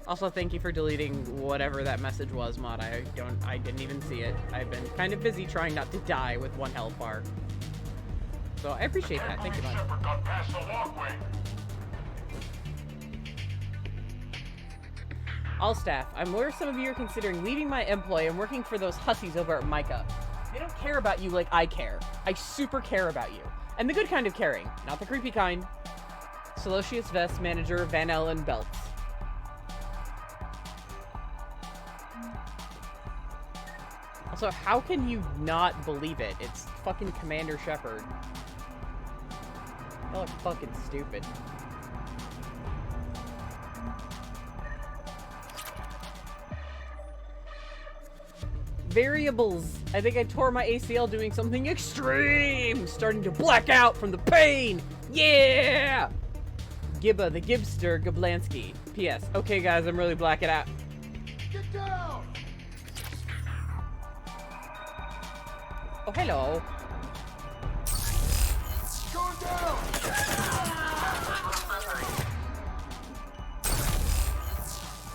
Also, thank you for deleting whatever that message was, Mod. I didn't even see it. I've been kind of busy trying not to die with one health bar. So I appreciate that. Thank you, Mod. Shepard got past the walkway. All staff, I'm aware some of you are considering leaving my employ and working for those hussies over at Micah. They don't care about you like I care. I super care about you. And the good kind of caring, not the creepy kind. Solocius Vest, Manager, Van Ellen Belts. Also, how can you not believe it? It's fucking Commander Shepard. Y'all are fucking stupid. Variables I think I tore my ACL doing something extreme! Starting to black out from the pain! Yeah! Gibba the Gibster Gablansky. P.S. Okay, guys, I'm really blacking out. Get down! Oh, hello. Going down!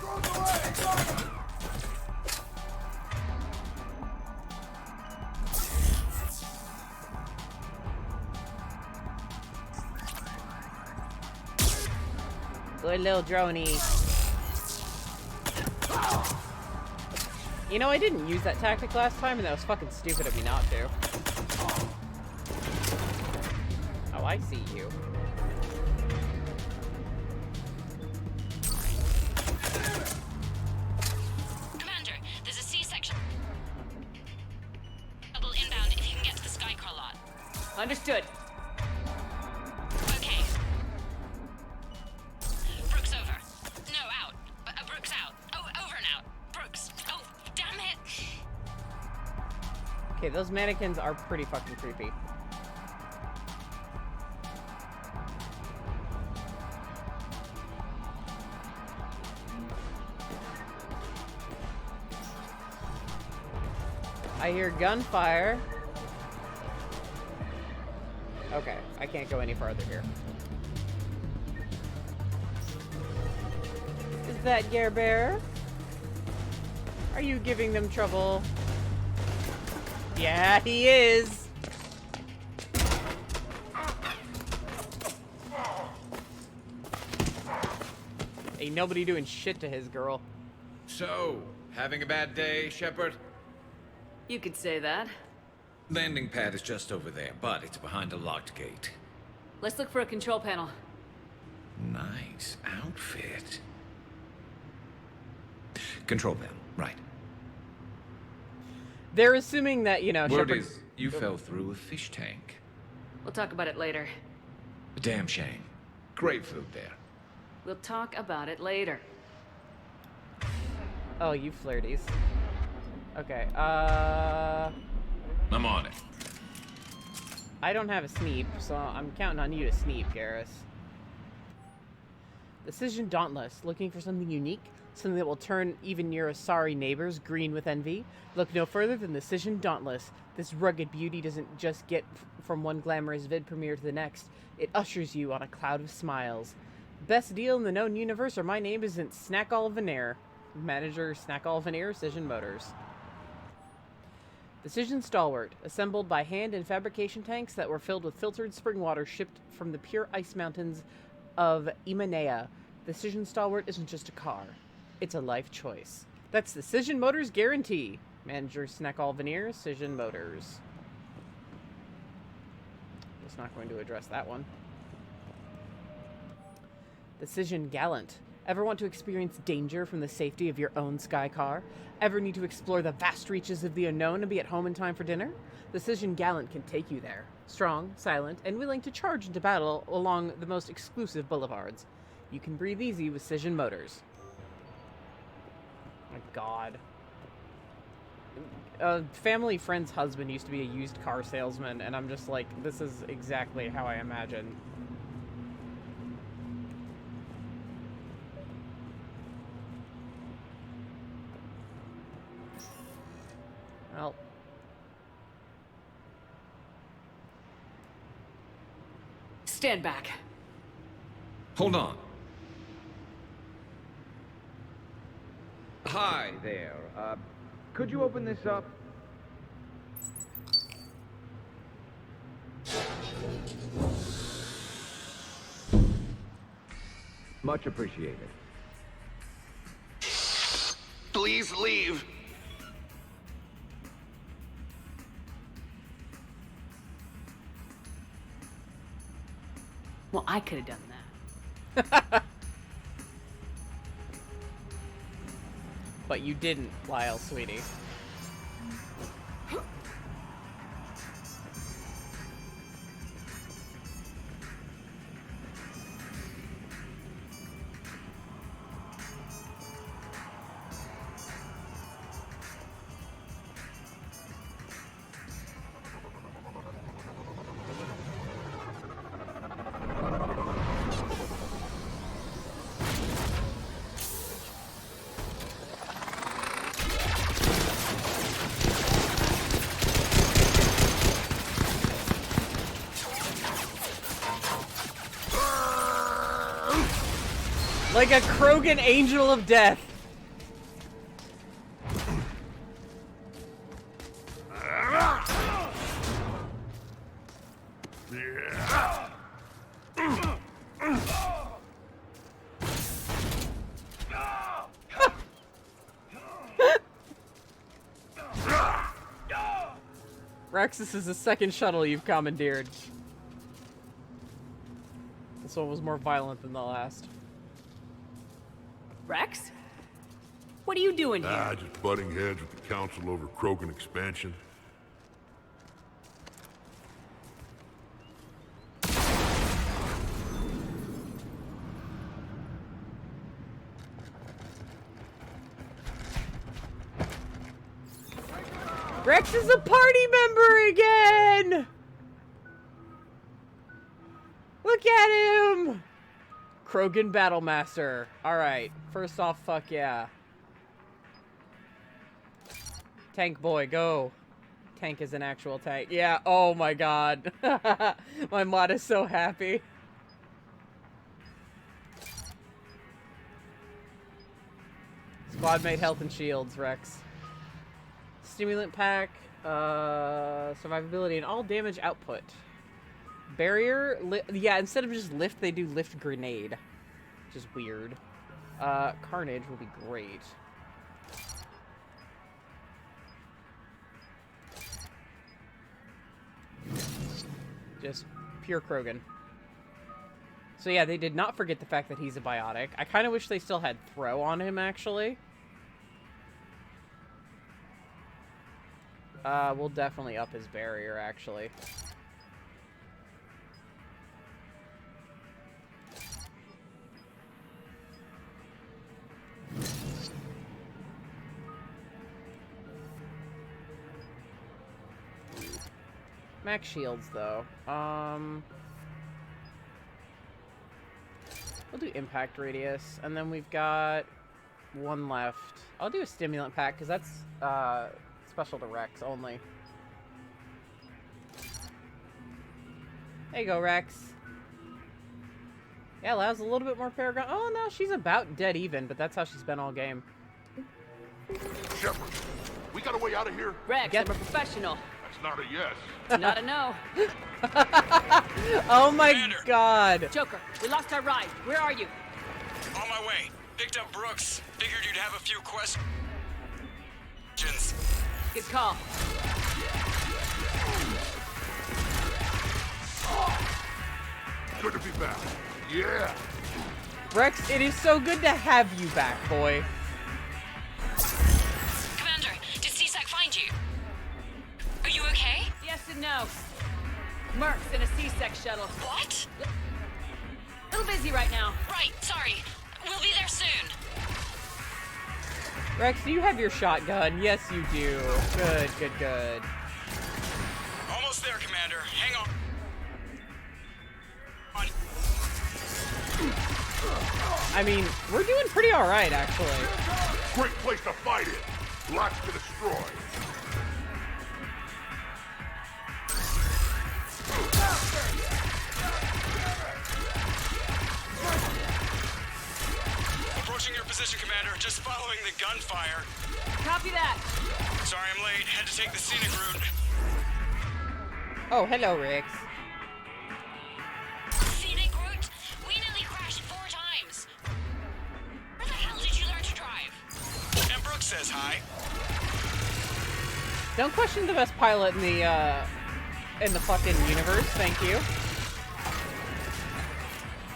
Drones away! Got him! Good little droney. You know, I didn't use that tactic last time, and that was fucking stupid of me not to. Oh, I see you. Commander, there's a C-section. Double inbound if you can get to the sky car lot. Understood. Okay. Brooks over. No, out. Brooks out. Oh, over and out. Brooks. Oh, damn it. Okay, those mannequins are pretty fucking creepy. I hear gunfire. Okay, I can't go any farther here. Is that Gerber? Are you giving them trouble? Yeah, he is. Ain't nobody doing shit to his girl. So, having a bad day, Shepard? You could say that. Landing pad is just over there, but it's behind a locked gate. Let's look for a control panel. Nice outfit. Control panel, right. They're assuming that, you know, Word Shepard... is, you fell through a fish tank. We'll talk about it later. A damn shame. Great food there. We'll talk about it later. Oh, you flirties. Okay, I'm on it. I don't have a sneep, so I'm counting on you to sneep, Garrus. Decision Dauntless. Looking for something unique? Something that will turn even your sorry neighbors green with envy? Look no further than Decision Dauntless. This rugged beauty doesn't just get from one glamorous vid premiere to the next. It ushers you on a cloud of smiles. Best deal in the known universe, or my name isn't Snackall Veneer. Manager Snackall Veneer, Decision Motors. Decision Stalwart, assembled by hand in fabrication tanks that were filled with filtered spring water shipped from the pure ice mountains of Imanea. Decision Stalwart isn't just a car, it's a life choice. That's Decision Motors guarantee. Manager Snackall Veneer, Decision Motors. Just not going to address that one. Decision Gallant. Ever want to experience danger from the safety of your own sky car? Ever need to explore the vast reaches of the unknown and be at home in time for dinner? Decision Gallant can take you there. Strong, silent, and willing to charge into battle along the most exclusive boulevards. You can breathe easy with Decision Motors. My God. A family friend's husband used to be a used car salesman, and I'm just like, this is exactly how I imagine. Well. Stand back. Hold on. Hi there. Could you open this up? Much appreciated. Please leave. Well, I could have done that. But you didn't, Lyle, sweetie. Like a Krogan angel of death. Rex, this is the second shuttle you've commandeered. This one was more violent than the last. Rex? What are you doing here? Just butting heads with the council over Krogan expansion. Rex is a party member again! Look at him! Krogan Battlemaster. Alright, first off, fuck yeah. Tank boy, go. Tank is an actual tank. Yeah, oh my god. My mod is so happy. Squad mate health and shields, Rex. Stimulant pack, survivability, and all damage output. Barrier, yeah, instead of just lift, they do lift grenade. Which is weird. Carnage will be great. Just pure Krogan. So yeah, they did not forget the fact that he's a biotic. I kind of wish they still had throw on him, actually. We'll definitely up his barrier, actually. Max shields, though. We'll do impact radius, and then we've got one left. I'll do a stimulant pack, because that's, special to Rex only. There you go, Rex. Yeah, allows a little bit more paragon. Oh, no, she's about dead even, but that's how she's been all game. Shepard, we got a way out of here? Rex, I'm a professional. That's not a yes. It's not a no. Oh my god. Joker, we lost our ride. Where are you? On my way. Picked up Brooks. Figured you'd have a few questions. Good call. Good to be back. Yeah. Rex, it is so good to have you back, boy. Commander, did CSAC find you? Are you okay? Yes and no. Merc's in a C-Sec shuttle. What? A little busy right now. Right, sorry. We'll be there soon. Rex, do you have your shotgun? Yes, you do. Good, good, good. Almost there, Commander. Hang on. I mean, we're doing pretty alright, actually. Great place to fight it. Lots to destroy. Approaching your position, Commander. Just following the gunfire. Copy that. Sorry I'm late. Had to take the scenic route. Oh, hello, Rex. Scenic route? We nearly crashed 4 times. Where the hell did you learn to drive? And Brooks says hi. Don't question the best pilot in the fucking universe, thank you.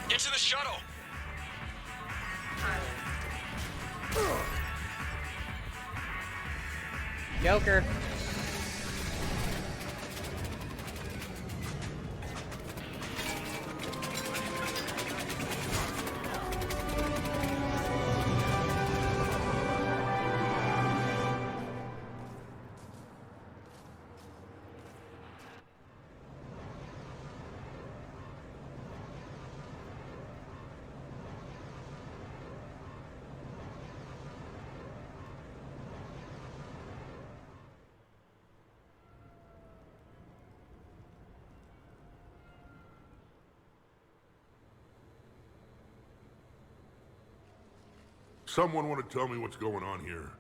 Get to the shuttle. Joker. Someone want to tell me what's going on here?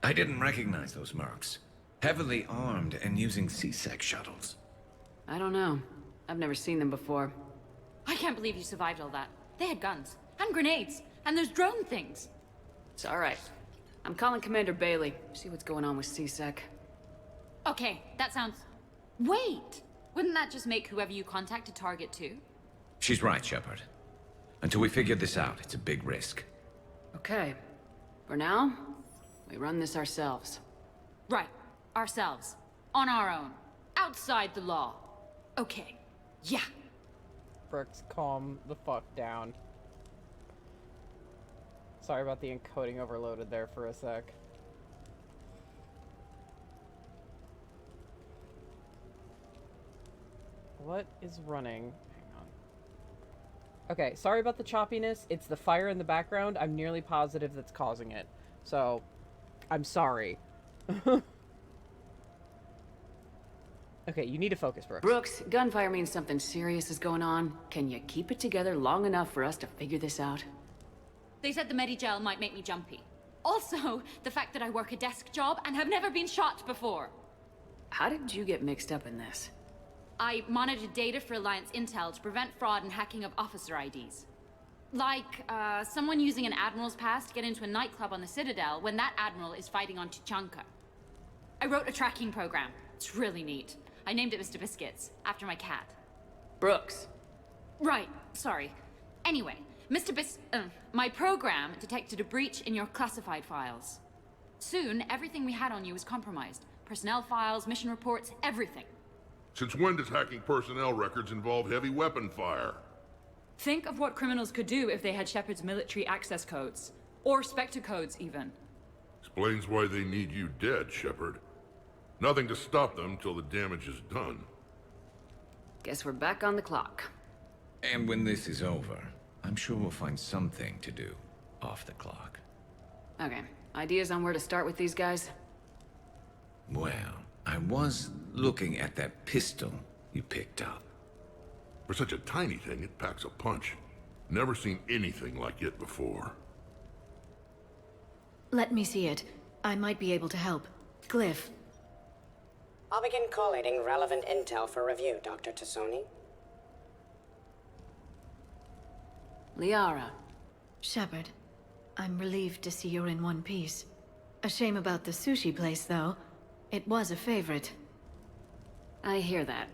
I didn't recognize those mercs. Heavily armed and using C-Sec shuttles. I don't know. I've never seen them before. I can't believe you survived all that. They had guns, and grenades, and those drone things. It's alright. I'm calling Commander Bailey. See what's going on with C-Sec. Okay, that sounds... Wait! Wouldn't that just make whoever you contact a target too? She's right, Shepard. Until we figure this out, it's a big risk. Okay. For now, we run this ourselves. Right. Ourselves. On our own. Outside the law. Okay. Yeah. Brooks, calm the fuck down. Sorry about the encoding overloaded there for a sec. What is running? Hang on. Okay, sorry about the choppiness. It's the fire in the background. I'm nearly positive that's causing it. So, I'm sorry. Okay, you need to focus, Brooks. Brooks, gunfire means something serious is going on. Can you keep it together long enough for us to figure this out? They said the Medigel might make me jumpy. Also, the fact that I work a desk job and have never been shot before. How did you get mixed up in this? I monitored data for Alliance intel to prevent fraud and hacking of officer IDs. Like, someone using an Admiral's pass to get into a nightclub on the Citadel when that Admiral is fighting on Tuchanka. I wrote a tracking program. It's really neat. I named it Mr. Biscuits, after my cat. Brooks. Right, sorry. Anyway, my program detected a breach in your classified files. Soon, everything we had on you was compromised. Personnel files, mission reports, everything. Since when does hacking personnel records involve heavy weapon fire? Think of what criminals could do if they had Shepard's military access codes. Or Spectre codes, even. Explains why they need you dead, Shepard. Nothing to stop them till the damage is done. Guess we're back on the clock. And when this is over, I'm sure we'll find something to do off the clock. Okay, ideas on where to start with these guys? Well, I was looking at that pistol you picked up. For such a tiny thing, it packs a punch. Never seen anything like it before. Let me see it. I might be able to help. Glyph. I'll begin collating relevant intel for review, Dr. Tassoni. Liara. Shepard. I'm relieved to see you're in one piece. A shame about the sushi place, though. It was a favorite. I hear that.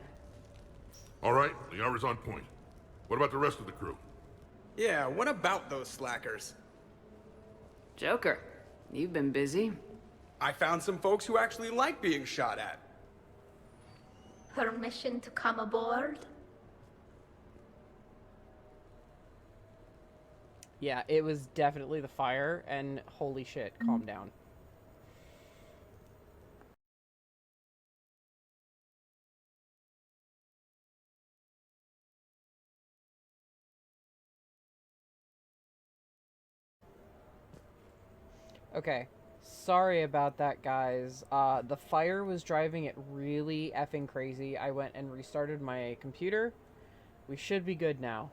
All right, Liara's on point. What about the rest of the crew? Yeah, what about those slackers? Joker, you've been busy. I found some folks who actually like being shot at. Permission to come aboard? Yeah, it was definitely the fire, and holy shit, calm down. Okay, sorry about that, guys. The fire was driving it really effing crazy. I went and restarted my computer. We should be good now.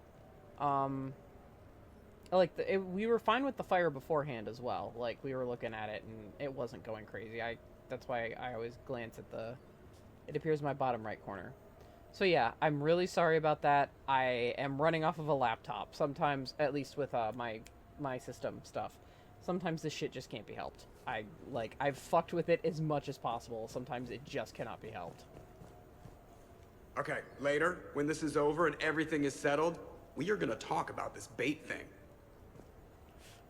We were fine with the fire beforehand as well. Like, we were looking at it, and it wasn't going crazy. That's why I always glance at the... It appears in my bottom right corner. So yeah, I'm really sorry about that. I am running off of a laptop. Sometimes, at least with my system stuff. Sometimes this shit just can't be helped. I've fucked with it as much as possible. Sometimes it just cannot be helped. Okay, later, when this is over and everything is settled, we are gonna talk about this bait thing.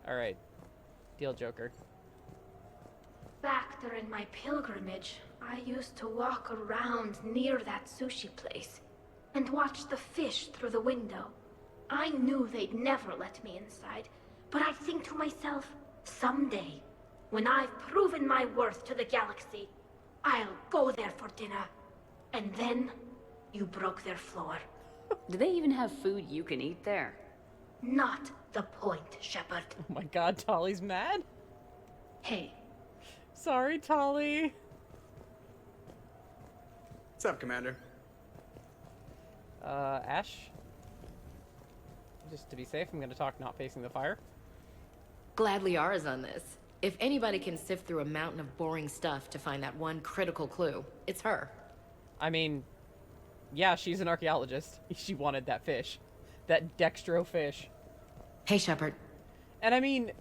Alright. Deal, Joker. Back during my pilgrimage, I used to walk around near that sushi place and watch the fish through the window. I knew they'd never let me inside, but I'd think to myself, someday, when I've proven my worth to the galaxy, I'll go there for dinner. And then, you broke their floor. Do they even have food you can eat there? Not the point, Shepard. Oh my god, Tali's mad? Hey. Sorry, Tali. What's up, Commander? Ash? Just to be safe, I'm gonna talk not facing the fire. Glad Liara's on this. If anybody can sift through a mountain of boring stuff to find that one critical clue, it's her. I mean, yeah, she's an archaeologist. She wanted that fish. That dextro fish. Hey, Shepard. And I mean,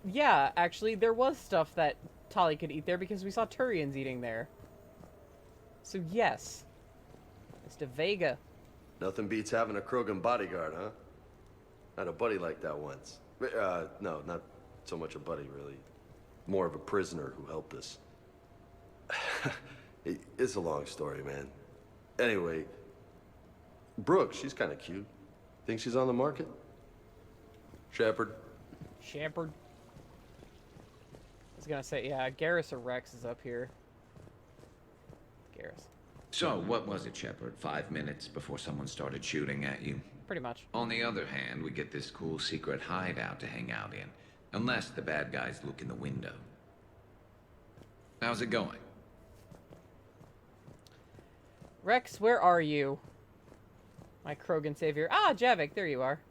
yeah, actually, there was stuff that Tali could eat there because we saw Turians eating there. So yes. Mr. Vega. Nothing beats having a Krogan bodyguard, huh? I had a buddy like that once. No, not so much a buddy, really. More of a prisoner who helped us. It's a long story, man. Anyway, Brooke, she's kind of cute. Think she's on the market? Shepard? Shepard. I was gonna say, yeah, Garrus or Rex is up here. Garrus. So, what was it, Shepard? 5 minutes before someone started shooting at you? Pretty much. On the other hand, we get this cool secret hideout to hang out in. Unless the bad guys look in the window. How's it going? Rex, where are you? My Krogan savior. Ah, Javik, there you are.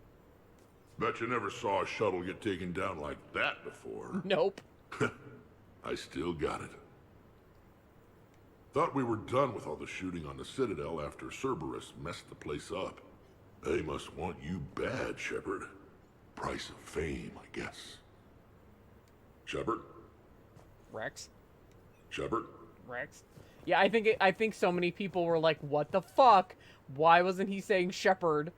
Bet you never saw a shuttle get taken down like that before. Nope. I still got it. Thought we were done with all the shooting on the Citadel after Cerberus messed the place up. They must want you bad, Shepard. Price of fame, I guess. Shepard? Rex? Shepard? Rex? Yeah, I think so many people were like, what the fuck? Why wasn't he saying Shepard?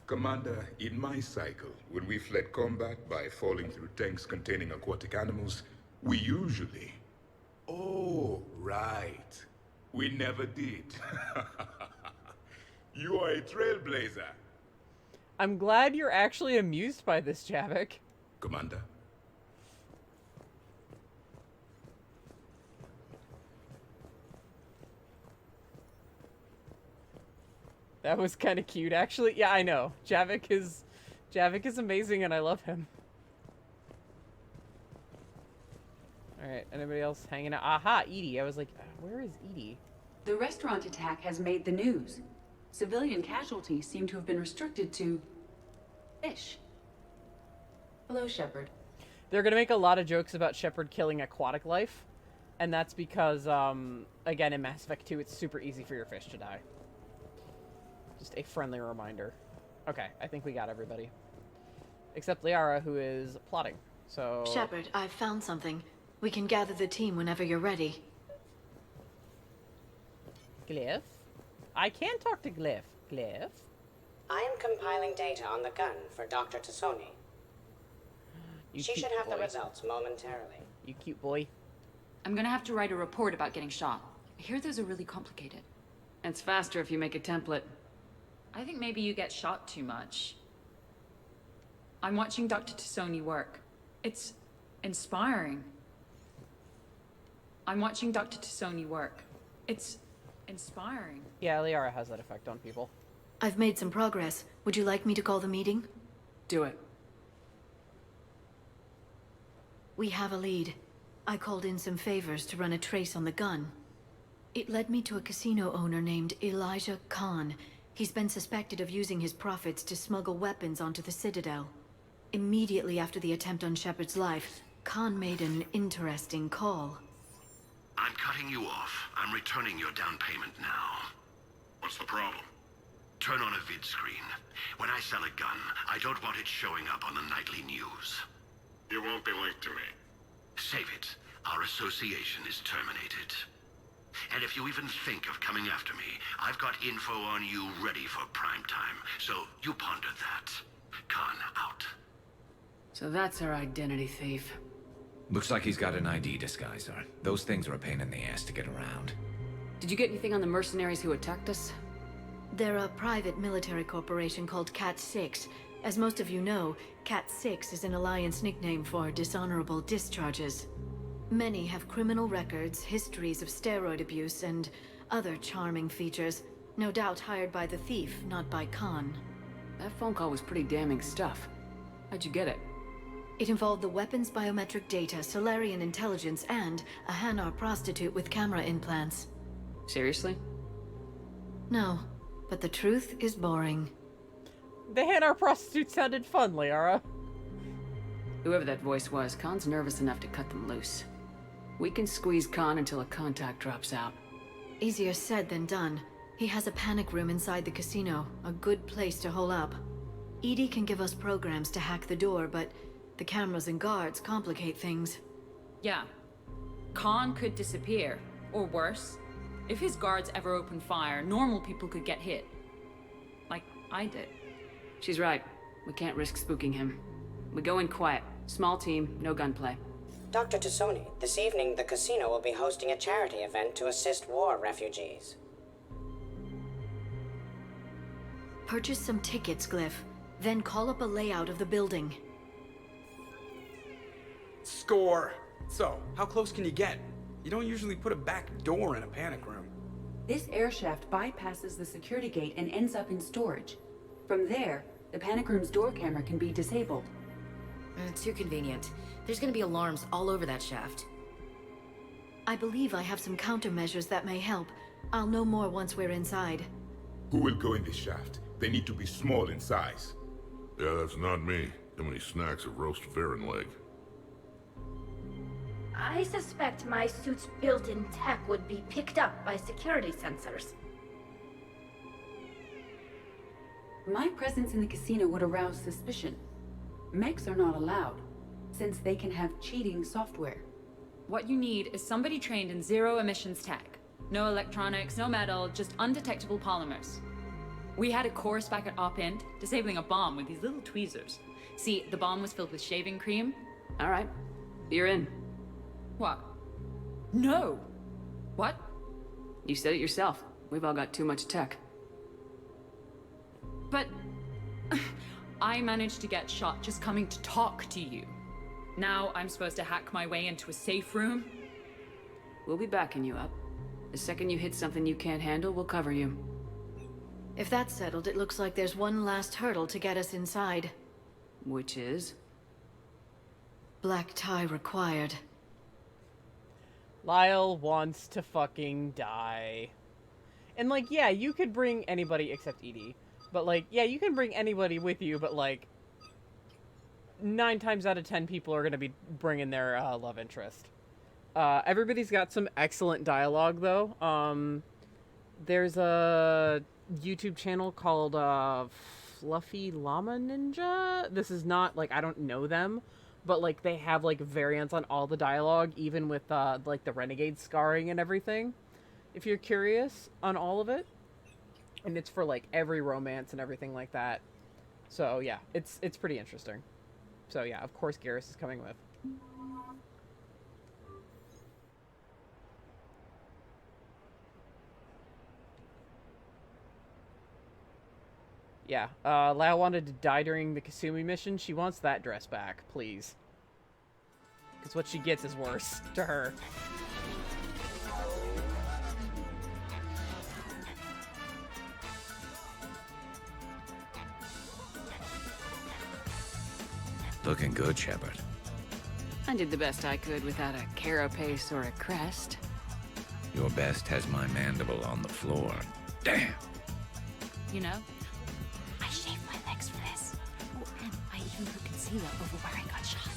Commander, in my cycle, when we fled combat by falling through tanks containing aquatic animals, we usually... Oh, right. We never did. You are a trailblazer. I'm glad you're actually amused by this, Javik. Commander. That was kind of cute, actually. Yeah, I know. Javik is amazing, and I love him. All right, anybody else hanging out? Aha, Edie. I was like, where is Edie? The restaurant attack has made the news. Civilian casualties seem to have been restricted to fish. Hello, Shepard. They're gonna make a lot of jokes about Shepard killing aquatic life, and that's because, again, in Mass Effect 2, it's super easy for your fish to die. Just a friendly reminder. Okay, I think we got everybody. Except Liara, who is plotting, so... Shepard, I've found something. We can gather the team whenever you're ready. Glyph? I can talk to Glyph. Glyph? I am compiling data on the gun for Dr. Tassoni. She should have the results momentarily. You cute boy. I'm gonna have to write a report about getting shot. I hear those are really complicated. It's faster if you make a template. I think maybe you get shot too much. I'm watching Dr. Tassoni work. It's inspiring. I'm watching Dr. Tassoni work. It's inspiring. Yeah, Liara has that effect on people. I've made some progress. Would you like me to call the meeting? Do it. We have a lead. I called in some favors to run a trace on the gun. It led me to a casino owner named Elijah Khan. He's been suspected of using his profits to smuggle weapons onto the Citadel. Immediately after the attempt on Shepard's life, Khan made an interesting call. I'm cutting you off. I'm returning your down payment now. What's the problem? Turn on a vid screen. When I sell a gun, I don't want it showing up on the nightly news. You won't be linked to me. Save it. Our association is terminated. And if you even think of coming after me, I've got info on you ready for prime time. So you ponder that. Khan out. So that's our identity thief. Looks like he's got an ID disguiser. Those things are a pain in the ass to get around. Did you get anything on the mercenaries who attacked us? They're a private military corporation called Cat 6. As most of you know, Cat 6 is an Alliance nickname for dishonorable discharges. Many have criminal records, histories of steroid abuse, and other charming features. No doubt hired by the thief, not by Khan. That phone call was pretty damning stuff. How'd you get it? It involved the weapons biometric data, Solarian intelligence, and a Hanar prostitute with camera implants. Seriously? No, but the truth is boring. The Hanar prostitute sounded fun, Liara. Whoever that voice was, Khan's nervous enough to cut them loose. We can squeeze Khan until a contact drops out. Easier said than done. He has a panic room inside the casino, a good place to hole up. Edie can give us programs to hack the door, but the cameras and guards complicate things. Yeah. Khan could disappear, or worse. If his guards ever open fire, normal people could get hit. Like I did. She's right. We can't risk spooking him. We go in quiet. Small team, no gunplay. Dr. Tassoni, this evening the casino will be hosting a charity event to assist war refugees. Purchase some tickets, Glyph. Then call up a layout of the building. Score! So, how close can you get? You don't usually put a back door in a panic room. This air shaft bypasses the security gate and ends up in storage. From there, the panic room's door camera can be disabled. Too convenient. There's gonna be alarms all over that shaft. I believe I have some countermeasures that may help. I'll know more once we're inside. Who will go in this shaft? They need to be small in size. Yeah, that's not me. Too many snacks of roast Varan leg. I suspect my suit's built-in tech would be picked up by security sensors. My presence in the casino would arouse suspicion. Mechs are not allowed, since they can have cheating software. What you need is somebody trained in zero emissions tech. No electronics, no metal, just undetectable polymers. We had a course back at Op End, disabling a bomb with these little tweezers. See, the bomb was filled with shaving cream. All right, you're in. What? No! What? You said it yourself. We've all got too much tech. But I managed to get shot just coming to talk to you. Now I'm supposed to hack my way into a safe room? We'll be backing you up. The second you hit something you can't handle, we'll cover you. If that's settled, it looks like there's one last hurdle to get us inside. Which is? Black tie required. Lyle wants to fucking die. And, like, yeah, you could bring anybody except Edie. But, like, yeah, you can bring anybody with you, but, like, 9 times out of 10 people are going to be bringing their love interest. Everybody's got some excellent dialogue, though. There's a YouTube channel called Fluffy Llama Ninja. This is not, like, I don't know them, but, like, they have, like, variants on all the dialogue, even with, like, the renegade scarring and everything, if you're curious on all of it. And it's for, like, every romance and everything like that. So, yeah, it's pretty interesting. So, yeah, of course Garrus is coming with. Yeah, Lau wanted to die during the Kasumi mission. She wants that dress back, please. Because what she gets is worse to her. Looking good, Shepard. I did the best I could without a carapace or a crest. Your best has my mandible on the floor. Damn! You know, I shaved my legs for this. Oh, and I even put concealer over where I got shot.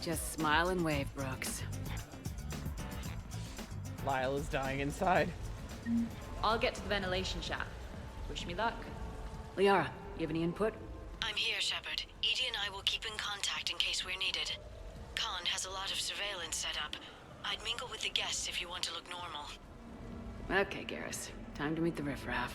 Just smile and wave, Brooks. Lyle is dying inside. I'll get to the ventilation shaft. Wish me luck. Liara, you have any input? I'm here, Shepard. Edie and I will keep in contact in case we're needed. Khan has a lot of surveillance set up. I'd mingle with the guests if you want to look normal. Okay, Garrus. Time to meet the riffraff.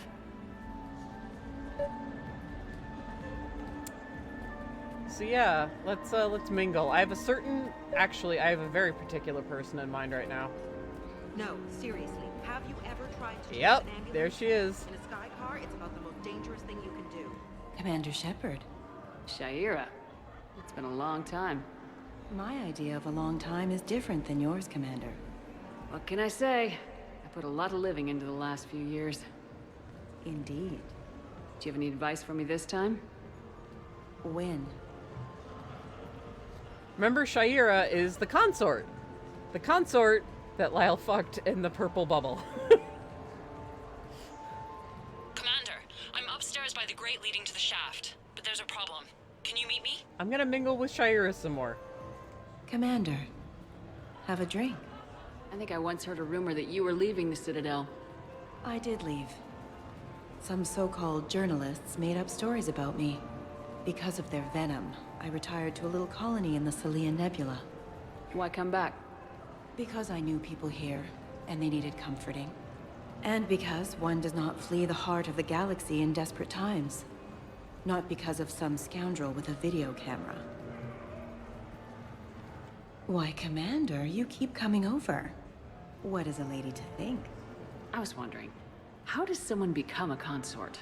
So yeah, let's mingle. I have a very particular person in mind right now. No, seriously. Have you ever tried to Yep, use an ambulance? there she is. In a sky car, it's about the most dangerous thing you can do. Commander Shepard. Shaira. It's been a long time. My idea of a long time is different than yours, Commander. What can I say? I put a lot of living into the last few years. Indeed. Do you have any advice for me this time? When? Remember, Shaira is the consort. The consort that Lyle fucked in the purple bubble. Commander, I'm upstairs by the grate leading to the shaft, but there's a problem. Can you meet me? I'm gonna mingle with Shira some more. Commander, have a drink. I think I once heard a rumor that you were leaving the Citadel. I did leave. Some so-called journalists made up stories about me. Because of their venom, I retired to a little colony in the Salian Nebula. Why come back? Because I knew people here, and they needed comforting. And because one does not flee the heart of the galaxy in desperate times. Not because of some scoundrel with a video camera. Why, Commander, you keep coming over. What is a lady to think? I was wondering, how does someone become a consort?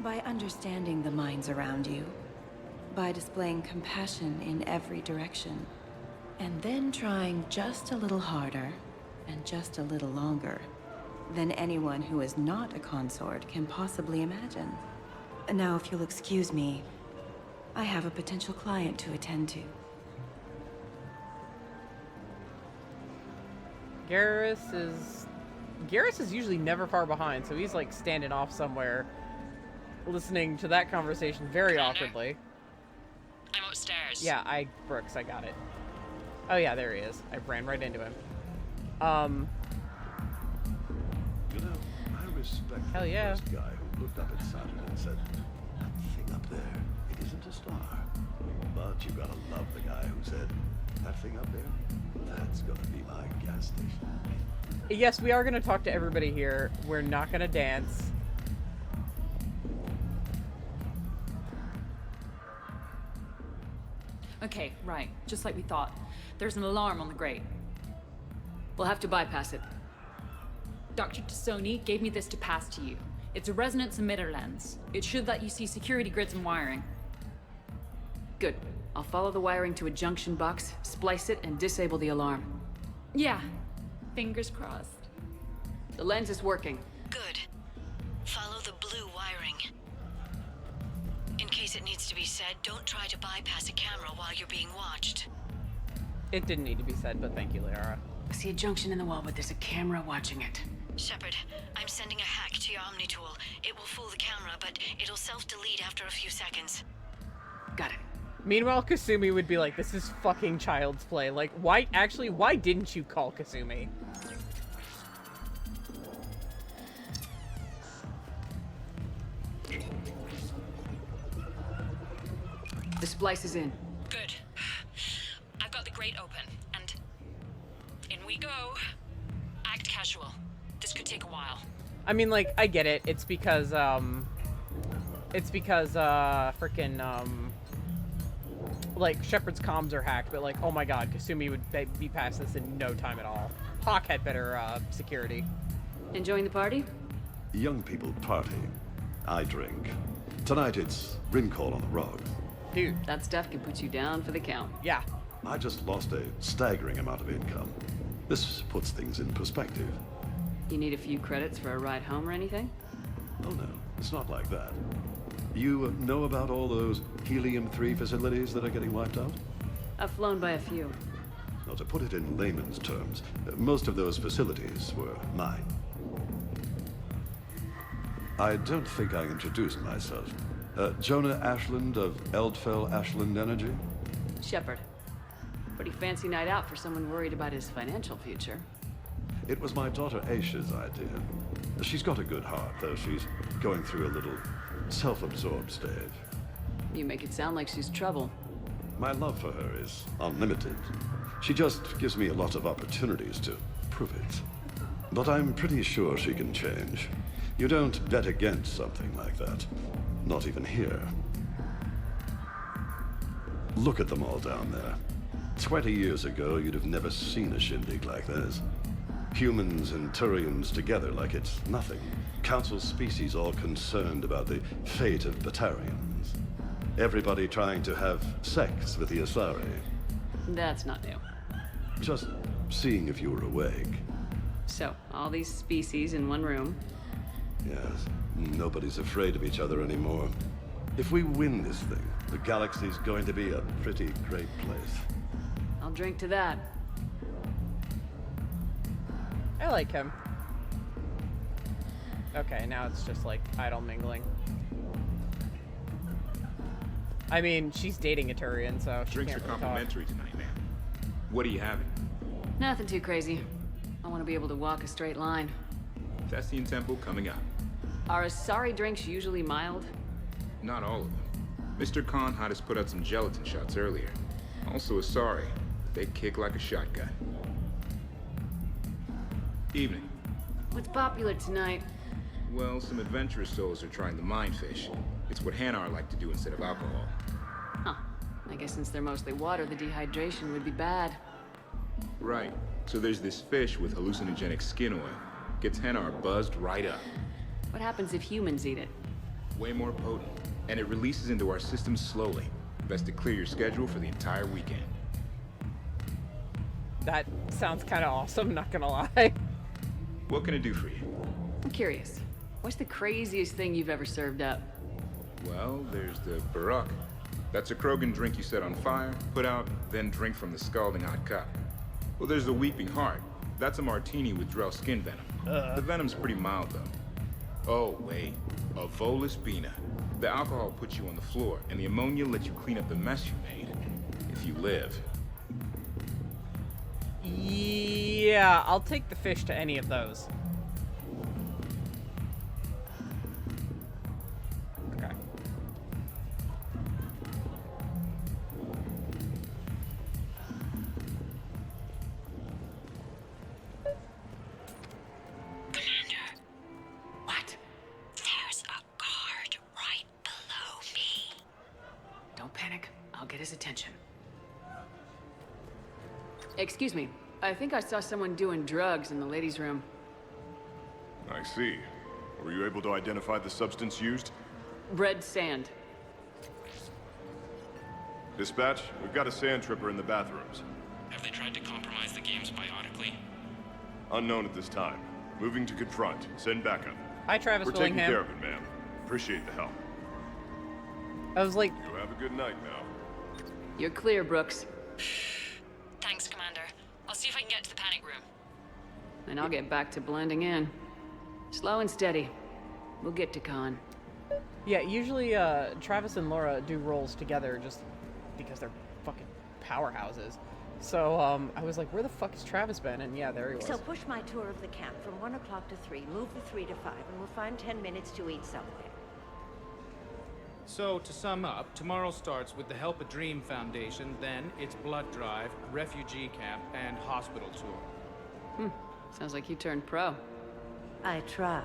By understanding the minds around you. By displaying compassion in every direction. And then trying just a little harder, and just a little longer, than anyone who is not a consort can possibly imagine. Now, if you'll excuse me, I have a potential client to attend to. Garrus is usually never far behind, so he's like standing off somewhere, listening to that conversation very awkwardly. I'm upstairs. Yeah, Brooks, I got it. Oh yeah, there he is. I ran right into him. You know, I respect hell the yeah. first guy who looked up at Saturn and said, "That thing up there, it isn't a star." But you gotta love the guy who said, "That thing up there, that's gonna be my gas station." Yes, we are going to talk to everybody here. We're not going to dance. Okay, right. Just like we thought. There's an alarm on the grate. We'll have to bypass it. Dr. Tassoni gave me this to pass to you. It's a resonance emitter lens. It should let you see security grids and wiring. Good. I'll follow the wiring to a junction box, splice it, and disable the alarm. Yeah. Fingers crossed. The lens is working. Good. Follow the blue wiring. In case it needs to be said, don't try to bypass a camera while you're being watched. It didn't need to be said, but thank you, Lara. I see a junction in the wall, but there's a camera watching it. Shepard, I'm sending a hack to your Omni tool. It will fool the camera, but it'll self-delete after a few seconds. Got it. Meanwhile, Kasumi would be like, this is fucking child's play. Like, why didn't you call Kasumi? The splice is in. Good. I've got the grate open, and in we go. Act casual. This could take a while. I mean, like, I get it. It's because, like, Shepard's comms are hacked, but like, oh my god, Kasumi would be past this in no time at all. Hawk had better, security. Enjoying the party? Young people party. I drink. Tonight it's Rincall on the rocks. Dude. That stuff can put you down for the count. Yeah. I just lost a staggering amount of income. This puts things in perspective. You need a few credits for a ride home or anything? Oh no, it's not like that. You know about all those Helium-3 facilities that are getting wiped out? I've flown by a few. Now, to put it in layman's terms, most of those facilities were mine. I don't think I introduced myself. Jonah Ashland of Eldfell Ashland Energy? Shepard. Pretty fancy night out for someone worried about his financial future. It was my daughter Aisha's idea. She's got a good heart, though she's going through a little self-absorbed stage. You make it sound like she's trouble. My love for her is unlimited. She just gives me a lot of opportunities to prove it. But I'm pretty sure she can change. You don't bet against something like that. Not even here. Look at them all down there. 20 years ago, you'd have never seen a shindig like this. Humans and Turians together like it's nothing. Council species all concerned about the fate of Batarians. Everybody trying to have sex with the Asari. That's not new. Just seeing if you were awake. So, all these species in one room. Yes, nobody's afraid of each other anymore. If we win this thing, the galaxy's going to be a pretty great place. I'll drink to that. I like him. Okay, now it's just like idle mingling. I mean, she's dating a Turian, so she Drinks are can't really talk. complimentary tonight, man. What are you having? Nothing too crazy. I want to be able to walk a straight line. Thessian Temple coming up. Are Asari drinks usually mild? Not all of them. Mr. Khan had us put out some gelatin shots earlier. Also Asari. They kick like a shotgun. Evening. What's popular tonight? Well, some adventurous souls are trying the mindfish. It's what Hanar like to do instead of alcohol. Huh. I guess since they're mostly water, the dehydration would be bad. Right. So there's this fish with hallucinogenic skin oil. Gets Hanar buzzed right up. What happens if humans eat it? Way more potent. And it releases into our system slowly. Best to clear your schedule for the entire weekend. That sounds kind of awesome, not gonna lie. What can I do for you? I'm curious. What's the craziest thing you've ever served up? Well, there's the Barak. That's a Krogan drink you set on fire, put out, then drink from the scalding hot cup. Well, there's the Weeping Heart. That's a martini with Drell skin venom. The venom's pretty mild, though. Oh, wait. A Volus Bina. The alcohol puts you on the floor, and the ammonia lets you clean up the mess you made. If you live. Yeah, I'll take the fish to any of those. Okay. Commander. What? There's a guard right below me. Don't panic. I'll get his attention. Excuse me. I think I saw someone doing drugs in the ladies' room. I see. Were you able to identify the substance used? Red sand. Dispatch, we've got a sand tripper in the bathrooms. Have they tried to compromise the games biotically? Unknown at this time. Moving to confront. Send backup. Hi, Travis We're Willingham. taking care of it, ma'am. Appreciate the help. I was like... You have a good night now. You're clear, Brooks. Thanks, Commander. I'll see if I can get to the panic room. And I'll get back to blending in. Slow and steady. We'll get to Khan. Yeah, usually Travis and Laura do roles together just because they're fucking powerhouses. So I was like, where the fuck has Travis been? And yeah, there he was. So push my tour of the camp from 1 o'clock to 3, move the 3 to 5, and we'll find 10 minutes to eat somewhere. So, to sum up, tomorrow starts with the Help a Dream Foundation, then it's blood drive, refugee camp, and hospital tour. Sounds like you turned pro. I try.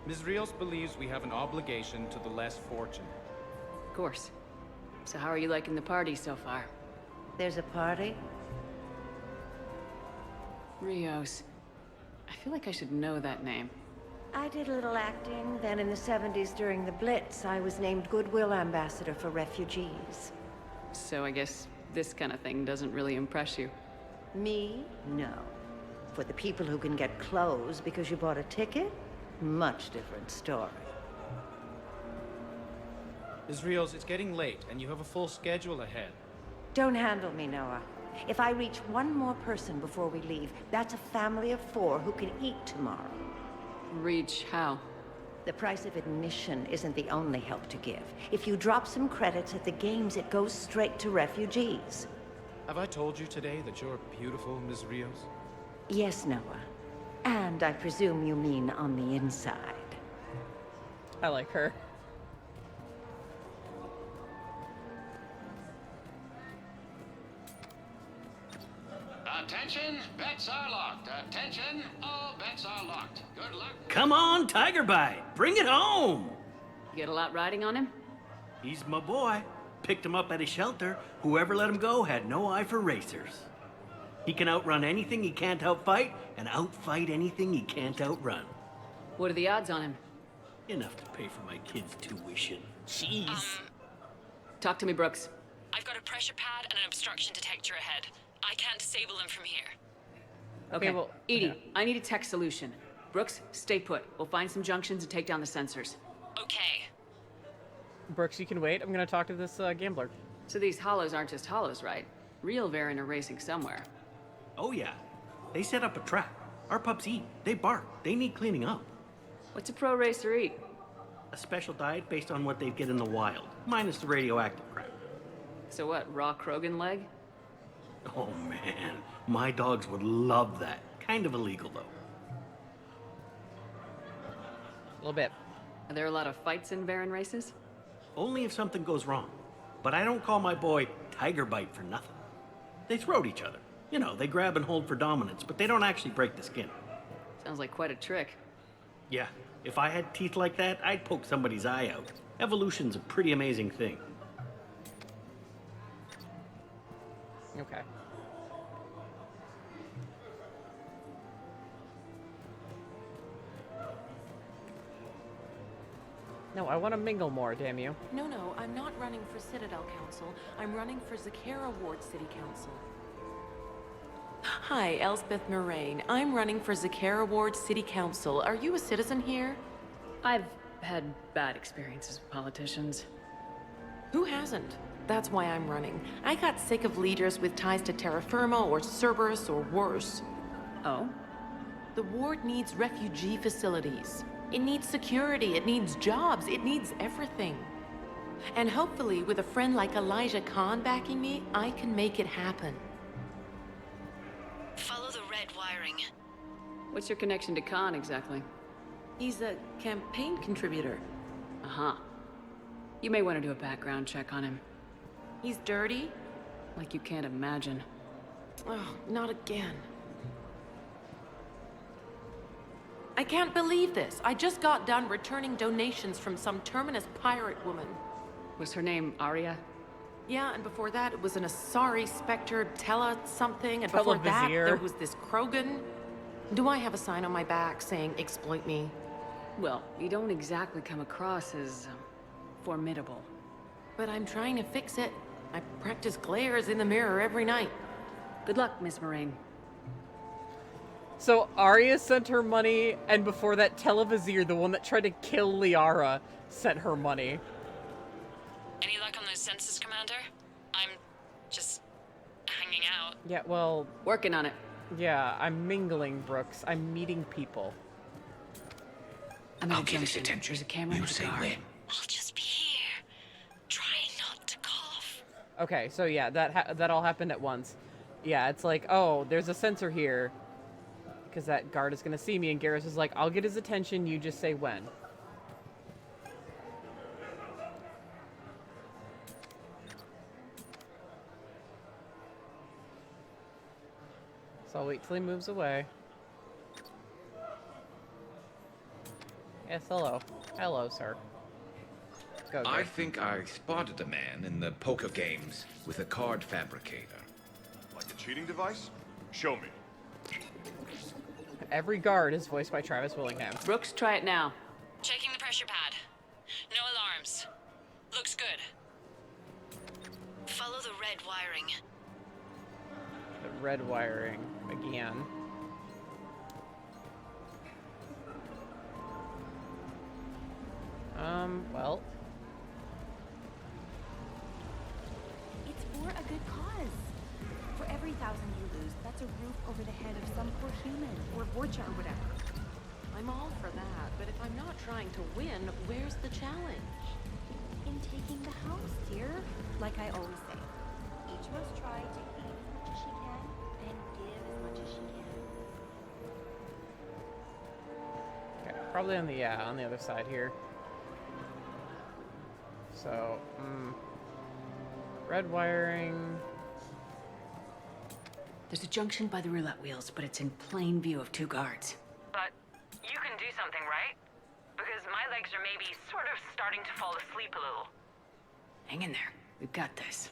Ms. Rios believes we have an obligation to the less fortunate. Of course. So how are you liking the party so far? There's a party? Rios. I feel like I should know that name. I did a little acting, then in the 70s during the Blitz, I was named Goodwill Ambassador for Refugees. So I guess this kind of thing doesn't really impress you. Me? No. For the people who can get clothes because you bought a ticket? Much different story. Ms. Rios, it's getting late, and you have a full schedule ahead. Don't handle me, Noah. If I reach one more person before we leave, that's a family of 4 who can eat tomorrow. Reach how? The price of admission isn't the only help to give. If you drop some credits at the games, it goes straight to refugees. Have I told you today that you're beautiful, Ms. Rios? Yes, Noah. And I presume you mean on the inside. I like her. Attention, bets are locked. Attention, all bets are locked. Good luck. Come on, Tiger Bite. Bring it home. You get a lot riding on him? He's my boy. Picked him up at his shelter. Whoever let him go had no eye for racers. He can outrun anything he can't outfight, and outfight anything he can't outrun. What are the odds on him? Enough to pay for my kid's tuition. Jeez. Talk to me, Brooks. I've got a pressure pad and an obstruction detector ahead. I can't disable them from here. Okay, well, Edie, yeah. I need a tech solution. Brooks, stay put. We'll find some junctions and take down the sensors. Okay. Brooks, you can wait. I'm gonna talk to this gambler. So these hollows aren't just hollows, right? Real Varen are racing somewhere. Oh yeah. They set up a trap. Our pups eat. They bark. They need cleaning up. What's a pro racer eat? A special diet based on what they'd get in the wild, minus the radioactive crap. So what, raw Krogan leg? Oh man, my dogs would love that. Kind of illegal though. A little bit. Are there a lot of fights in Baron races? Only if something goes wrong. But I don't call my boy Tiger Bite for nothing. They throat each other. You know, they grab and hold for dominance, but they don't actually break the skin. Sounds like quite a trick. Yeah, if I had teeth like that, I'd poke somebody's eye out. Evolution's a pretty amazing thing. Okay. No, I want to mingle more, damn you. No, I'm not running for Citadel Council. I'm running for Zakara Ward City Council. Hi, Elspeth Moraine. I'm running for Zakara Ward City Council. Are you a citizen here? I've had bad experiences with politicians. Who hasn't? That's why I'm running. I got sick of leaders with ties to Terra Firma or Cerberus or worse. Oh? The ward needs refugee facilities. It needs security, it needs jobs, it needs everything. And hopefully, with a friend like Elijah Khan backing me, I can make it happen. Follow the red wiring. What's your connection to Khan exactly? He's a campaign contributor. Uh-huh. You may want to do a background check on him. He's dirty? Like you can't imagine. Oh, not again. I can't believe this. I just got done returning donations from some terminus pirate woman. Was her name Arya? Yeah, and before that it was an Asari Spectre Tela something, and before that there was this Krogan. Do I have a sign on my back saying exploit me? Well, you don't exactly come across as formidable. But I'm trying to fix it. I practice glares in the mirror every night. Good luck, Miss Moraine. So Arya sent her money, and before that, Televizir, the one that tried to kill Liara, sent her money. Any luck on those census, Commander? I'm just hanging out. Yeah, well... Working on it. Yeah, I'm mingling, Brooks. I'm meeting people. I'll give us attention. There's a camera You with a say guard. when. I'll just be here, trying not to cough. Okay, so yeah, that all happened at once. Yeah, it's like, oh, there's a sensor here. Because that guard is going to see me, and Garrus is like, I'll get his attention, you just say when. So I'll wait till he moves away. Yes, hello. Hello, sir. Go, I think I spotted a man in the poker games with a card fabricator. Like a cheating device? Show me. Every guard is voiced by Travis Willingham. Brooks, try it now. Checking the pressure pad. No alarms. Looks good. Follow the red wiring. The red wiring again. Well. It's for a good cause. For every 1,000 you lose, that's a roof over the head of some poor human, or Vorcha or whatever. I'm all for that, but if I'm not trying to win, where's the challenge? In taking the house, dear. Like I always say, each must try to eat as much as she can, and give as much as she can. Okay, probably on the other side here. So, red wiring. There's a junction by the roulette wheels, but it's in plain view of 2 guards. But you can do something, right? Because my legs are maybe sort of starting to fall asleep a little. Hang in there. We've got this.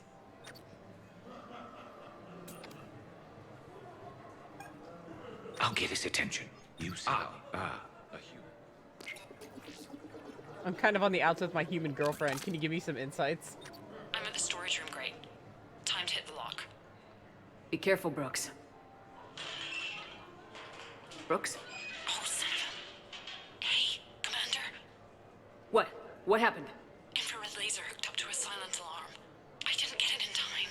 I'll get his attention. You say. A human. I'm kind of on the outs with my human girlfriend. Can you give me some insights? I'm at the storage room, great. Time to hit the lock. Be careful, Brooks. Brooks? Oh, son of a... Hey, Commander. What? What happened? Infrared laser hooked up to a silent alarm. I didn't get it in time.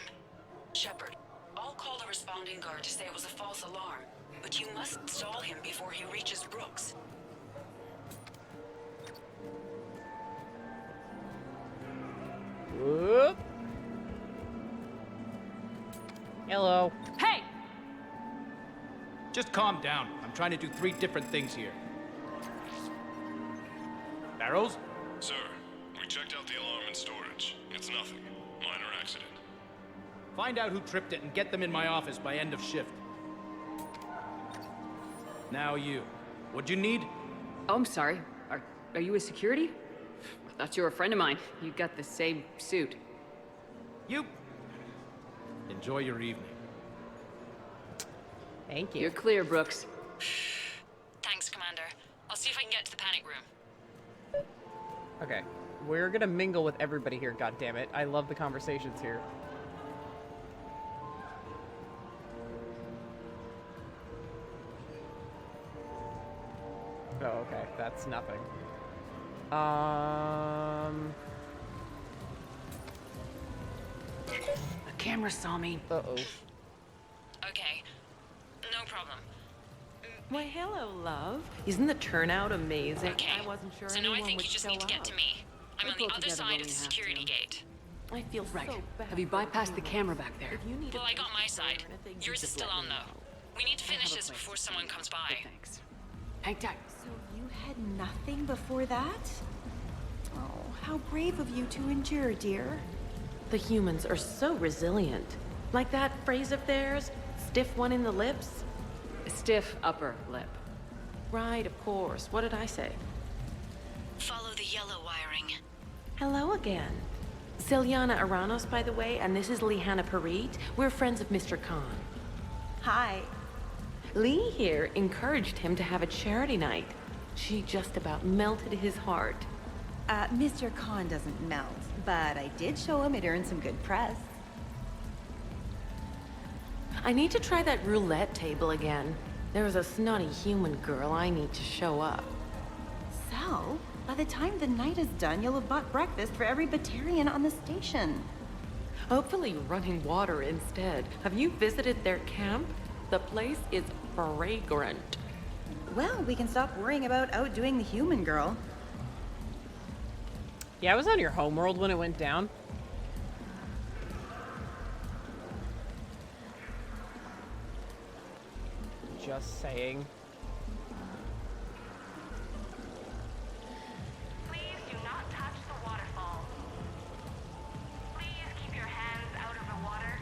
Shepard, I'll call the responding guard to say it was a false alarm, but you must stall him before he reaches Brooks. Hello. Hey! Just calm down. I'm trying to do 3 different things here. Barrows? Sir, we checked out the alarm in storage. It's nothing. Minor accident. Find out who tripped it and get them in my office by end of shift. Now you. What'd you need? Oh, I'm sorry. Are you a security? I thought you were a friend of mine. You got the same suit. You. Enjoy your evening. Thank you. You're clear, Brooks. Thanks, Commander. I'll see if I can get to the panic room. Okay. We're gonna mingle with everybody here, goddammit. I love the conversations here. Oh, okay. That's nothing. The camera saw me. Uh-oh. Okay. No problem. Why, hello, love. Isn't the turnout amazing? Okay. I wasn't sure So now I anyone think would you just show need to get up. to me. I'm on the other side of the security gate. I feel Right. so bad. Have you bypassed the camera back there? If you need Well, a I got my place to side. burn, I think you Yours is just still let on, me though. know. We need to I have finish a this place before to someone burn, comes but by. thanks. Hang tight. So you had nothing before that? Oh, how brave of you to endure, dear. The humans are so resilient. Like that phrase of theirs, stiff one in the lips. Stiff upper lip. Right, of course. What did I say? Follow the yellow wiring. Hello again. Celiana Aranos, by the way, and this is Lihanna Parit. We're friends of Mr. Khan. Hi. Lee here encouraged him to have a charity night. She just about melted his heart. Mr. Khan doesn't melt, but I did show him it earned some good press. I need to try that roulette table again. There was a snotty human girl I need to show up. So, by the time the night is done, you'll have bought breakfast for every Batarian on the station. Hopefully running water instead. Have you visited their camp? The place is fragrant. Well, we can stop worrying about outdoing the human girl. Yeah, I was on your homeworld when it went down. Just saying. Please do not touch the waterfall. Please keep your hands out of the water.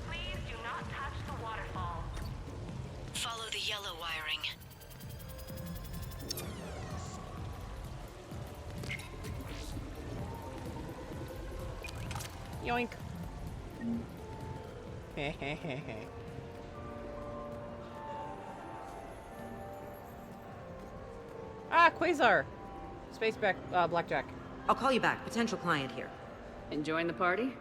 Please do not touch the waterfall. Follow the yellow wiring. Yoink. Hehehehe. Ah, Quasar! Spaceback, Blackjack. I'll call you back. Potential client here. Enjoying the party?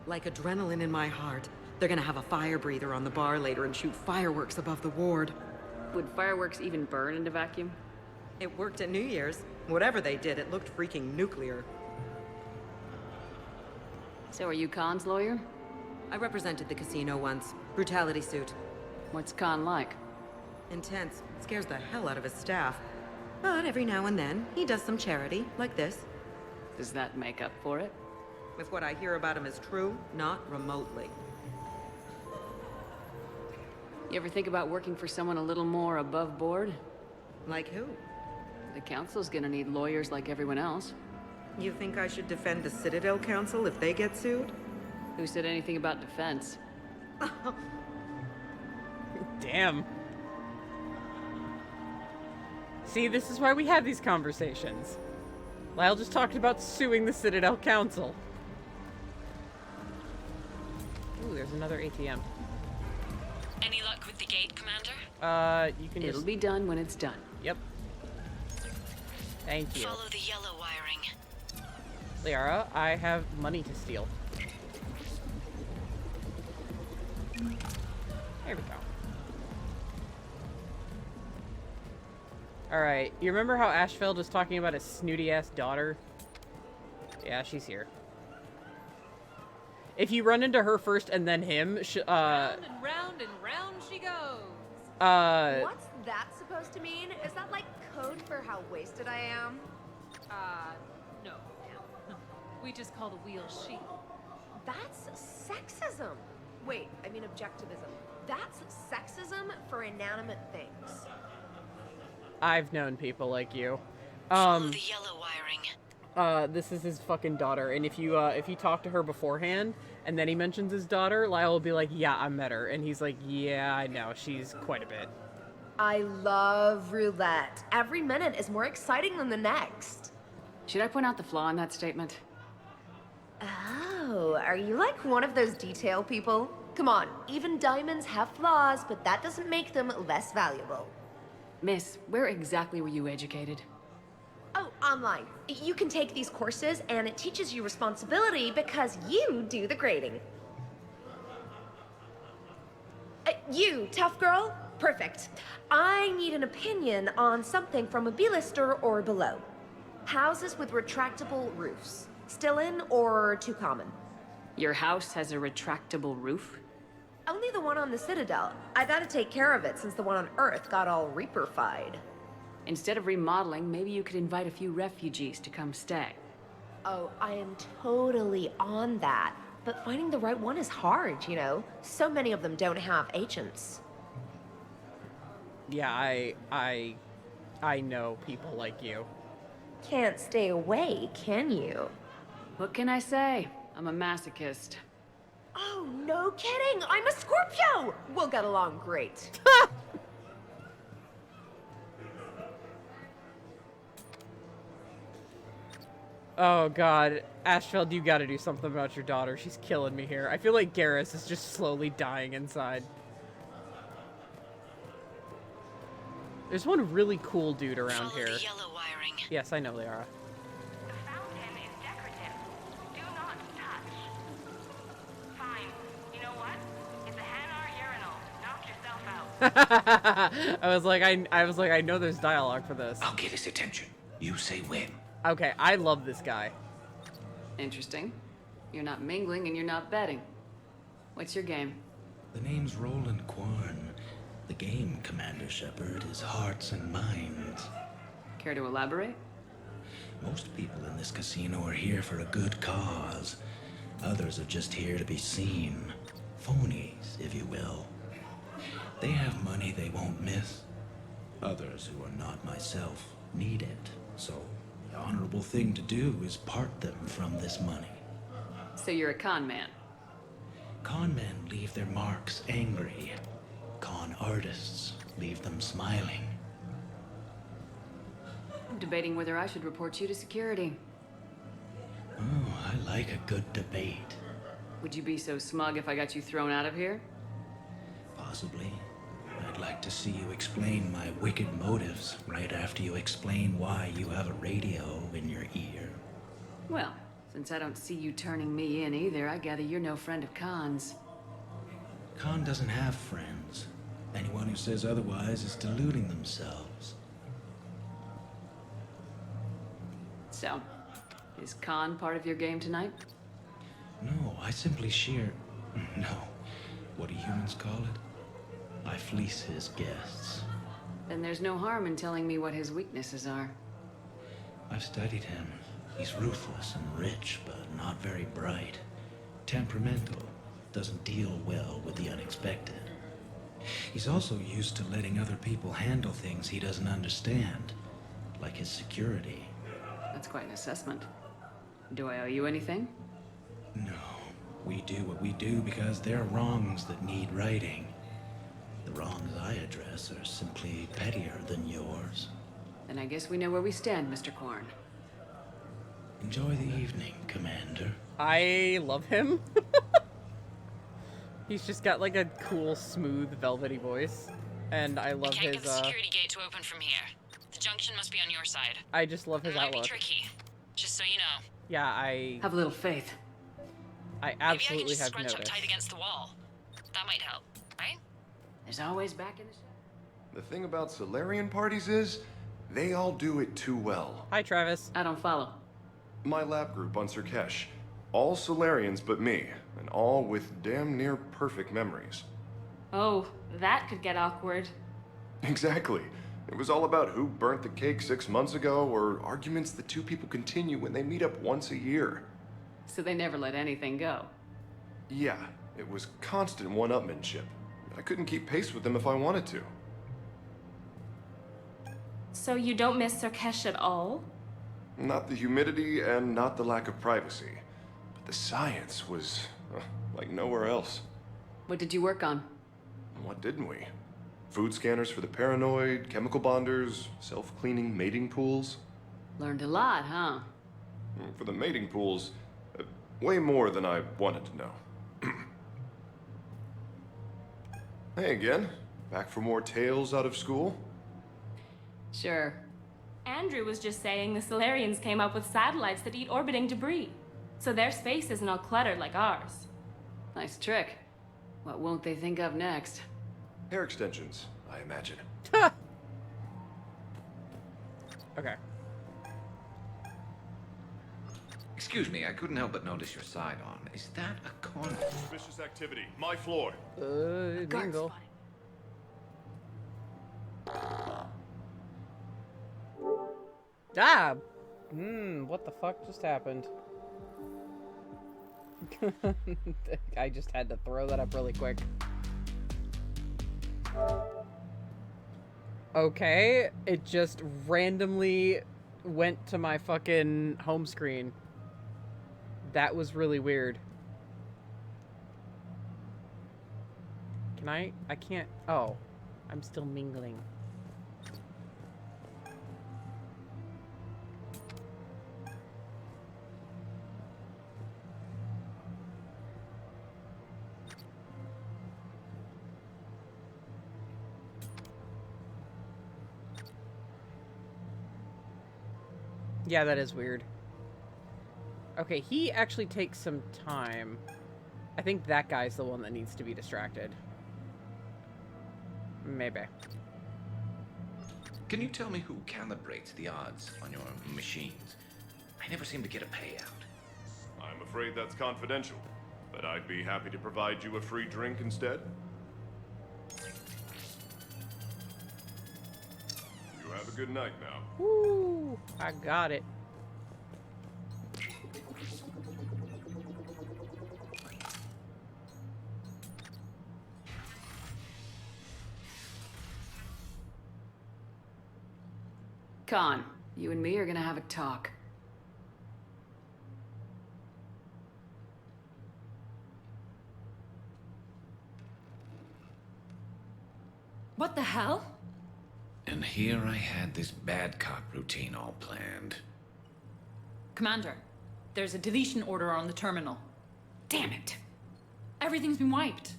Like adrenaline in my heart. They're gonna have a fire breather on the bar later and shoot fireworks above the ward. Would fireworks even burn in a vacuum? It worked at New Year's. Whatever they did, it looked freaking nuclear. So are you Khan's lawyer? I represented the casino once. Brutality suit. What's Khan like? Intense. Scares the hell out of his staff. But every now and then, he does some charity, like this. Does that make up for it? If what I hear about him is true, not remotely. You ever think about working for someone a little more above board? Like who? The council's gonna need lawyers like everyone else. You think I should defend the Citadel Council if they get sued? Who said anything about defense? Damn. See, this is why we have these conversations. Lyle just talked about suing the Citadel Council. Ooh, there's another ATM. Any luck with the gate, Commander? You can It'll just... be done when it's done. Yep. Thank you. Follow the yellow wiring. Liara, I have money to steal. There we go. Alright, you remember how Ashfeld was talking about his snooty-ass daughter? Yeah, she's here. If you run into her first and then him, round and round and round she goes. What's that supposed to mean? Is that like code for how wasted I am? No. We just call the wheel she. That's sexism. Wait, I mean objectivism. That's sexism for inanimate things. I've known people like you. Follow the yellow wiring. This is his fucking daughter, and if you talk to her beforehand, and then he mentions his daughter, Lyle will be like, yeah, I met her, and he's like, yeah, I know, she's quite a bit. I love roulette. Every minute is more exciting than the next. Should I point out the flaw in that statement? Oh, are you like one of those detail people? Come on, even diamonds have flaws, but that doesn't make them less valuable. Miss, where exactly were you educated? Oh, online. You can take these courses, and it teaches you responsibility because you do the grading. You, tough girl? Perfect. I need an opinion on something from a B-lister or below. Houses with retractable roofs. Still in or too common? Your house has a retractable roof? Only the one on the Citadel. I gotta take care of it since the one on Earth got all Reaper-fied. Instead of remodeling, maybe you could invite a few refugees to come stay. Oh, I am totally on that. But finding the right one is hard, you know? So many of them don't have agents. Yeah, I know people like you. Can't stay away, can you? What can I say? I'm a masochist. Oh, no kidding! I'm a Scorpio! We'll get along great. Oh god, Ashfeld, you gotta do something about your daughter. She's killing me here. I feel like Garrus is just slowly dying inside. There's one really cool dude around here. The yellow wiring. Yes, I know they are. The fountain is decorative. Do not touch. Fine. You know what? It's a Hanar urinal. Knock yourself out. I was like, I know there's dialogue for this. I'll get his attention. You say when. Okay, I love this guy. Interesting. You're not mingling and you're not betting. What's your game? The name's Roland Quarn. The game, Commander Shepard, is hearts and minds. Care to elaborate? Most people in this casino are here for a good cause. Others are just here to be seen. Phonies, if you will. They have money they won't miss. Others, who are not myself, need it. So, the honorable thing to do is part them from this money. So you're a con man? Con men leave their marks angry. Con artists leave them smiling. I'm debating whether I should report you to security. Oh, I like a good debate. Would you be so smug if I got you thrown out of here? Possibly. I'd like to see you explain my wicked motives right after you explain why you have a radio in your ear. Well, since I don't see you turning me in either, I gather you're no friend of Khan's. Khan doesn't have friends. Anyone who says otherwise is deluding themselves. So, is Khan part of your game tonight? No, I simply No. What do humans call it? I fleece his guests. Then there's no harm in telling me what his weaknesses are. I've studied him. He's ruthless and rich, but not very bright. Temperamental. Doesn't deal well with the unexpected. He's also used to letting other people handle things he doesn't understand, like his security. That's quite an assessment. Do I owe you anything? No. We do what we do because they're wrongs that need righting. The wrongs I address are simply pettier than yours. Then I guess we know where we stand, Mr. Quarn. Enjoy the evening, Commander. I love him. He's just got like a cool, smooth, velvety voice. And I love Can't his, get the security gate to open from here. The junction must be on your side. I just love his It might be outlook. tricky, just so you know. Yeah, I... Have a little faith. I Maybe I can absolutely just have scrunch up noticed. tight against the wall. That might help, right? There's always back in the shop. The thing about Solarian parties is, they all do it too well. Hi, Travis. I don't follow. My lab group on Sirkesh. All Solarians but me, and all with damn near perfect memories. Oh, that could get awkward. Exactly. It was all about who burnt the cake 6 months ago, or arguments that two people continue when they meet up once a year. So they never let anything go. Yeah, It was constant one-upmanship. I couldn't keep pace with them if I wanted to. So you don't miss Sarkesh at all? Not the humidity and not the lack of privacy. But the science was like nowhere else. What did you work on? What didn't we? Food scanners for the paranoid, chemical bonders, self-cleaning mating pools. Learned a lot, huh? For the mating pools, way more than I wanted to know. Hey again, back for more tales out of school? Sure. Andrew was just saying the Solarians came up with satellites that eat orbiting debris. So their space isn't all cluttered like ours. Nice trick. What won't they think of next? Hair extensions, I imagine. Okay. Excuse me, I couldn't help but notice your sidearm. Is that a con? Suspicious activity. My floor. Mingle. Ah! What the fuck just happened? I just had to throw that up really quick. Okay, it just randomly went to my fucking home screen. That was really weird. Can I can't. Oh, I'm still mingling. Yeah, that is weird. Okay, he actually takes some time. I think that guy's the one that needs to be distracted. Maybe. Can you tell me who calibrates the odds on your machines? I never seem to get a payout. I'm afraid that's confidential, but I'd be happy to provide you a free drink instead. You have a good night now. Woo! I got it. Khan, you and me are gonna have a talk. What the hell? And here I had this bad cop routine all planned. Commander, there's a deletion order on the terminal. Damn it. Everything's been wiped.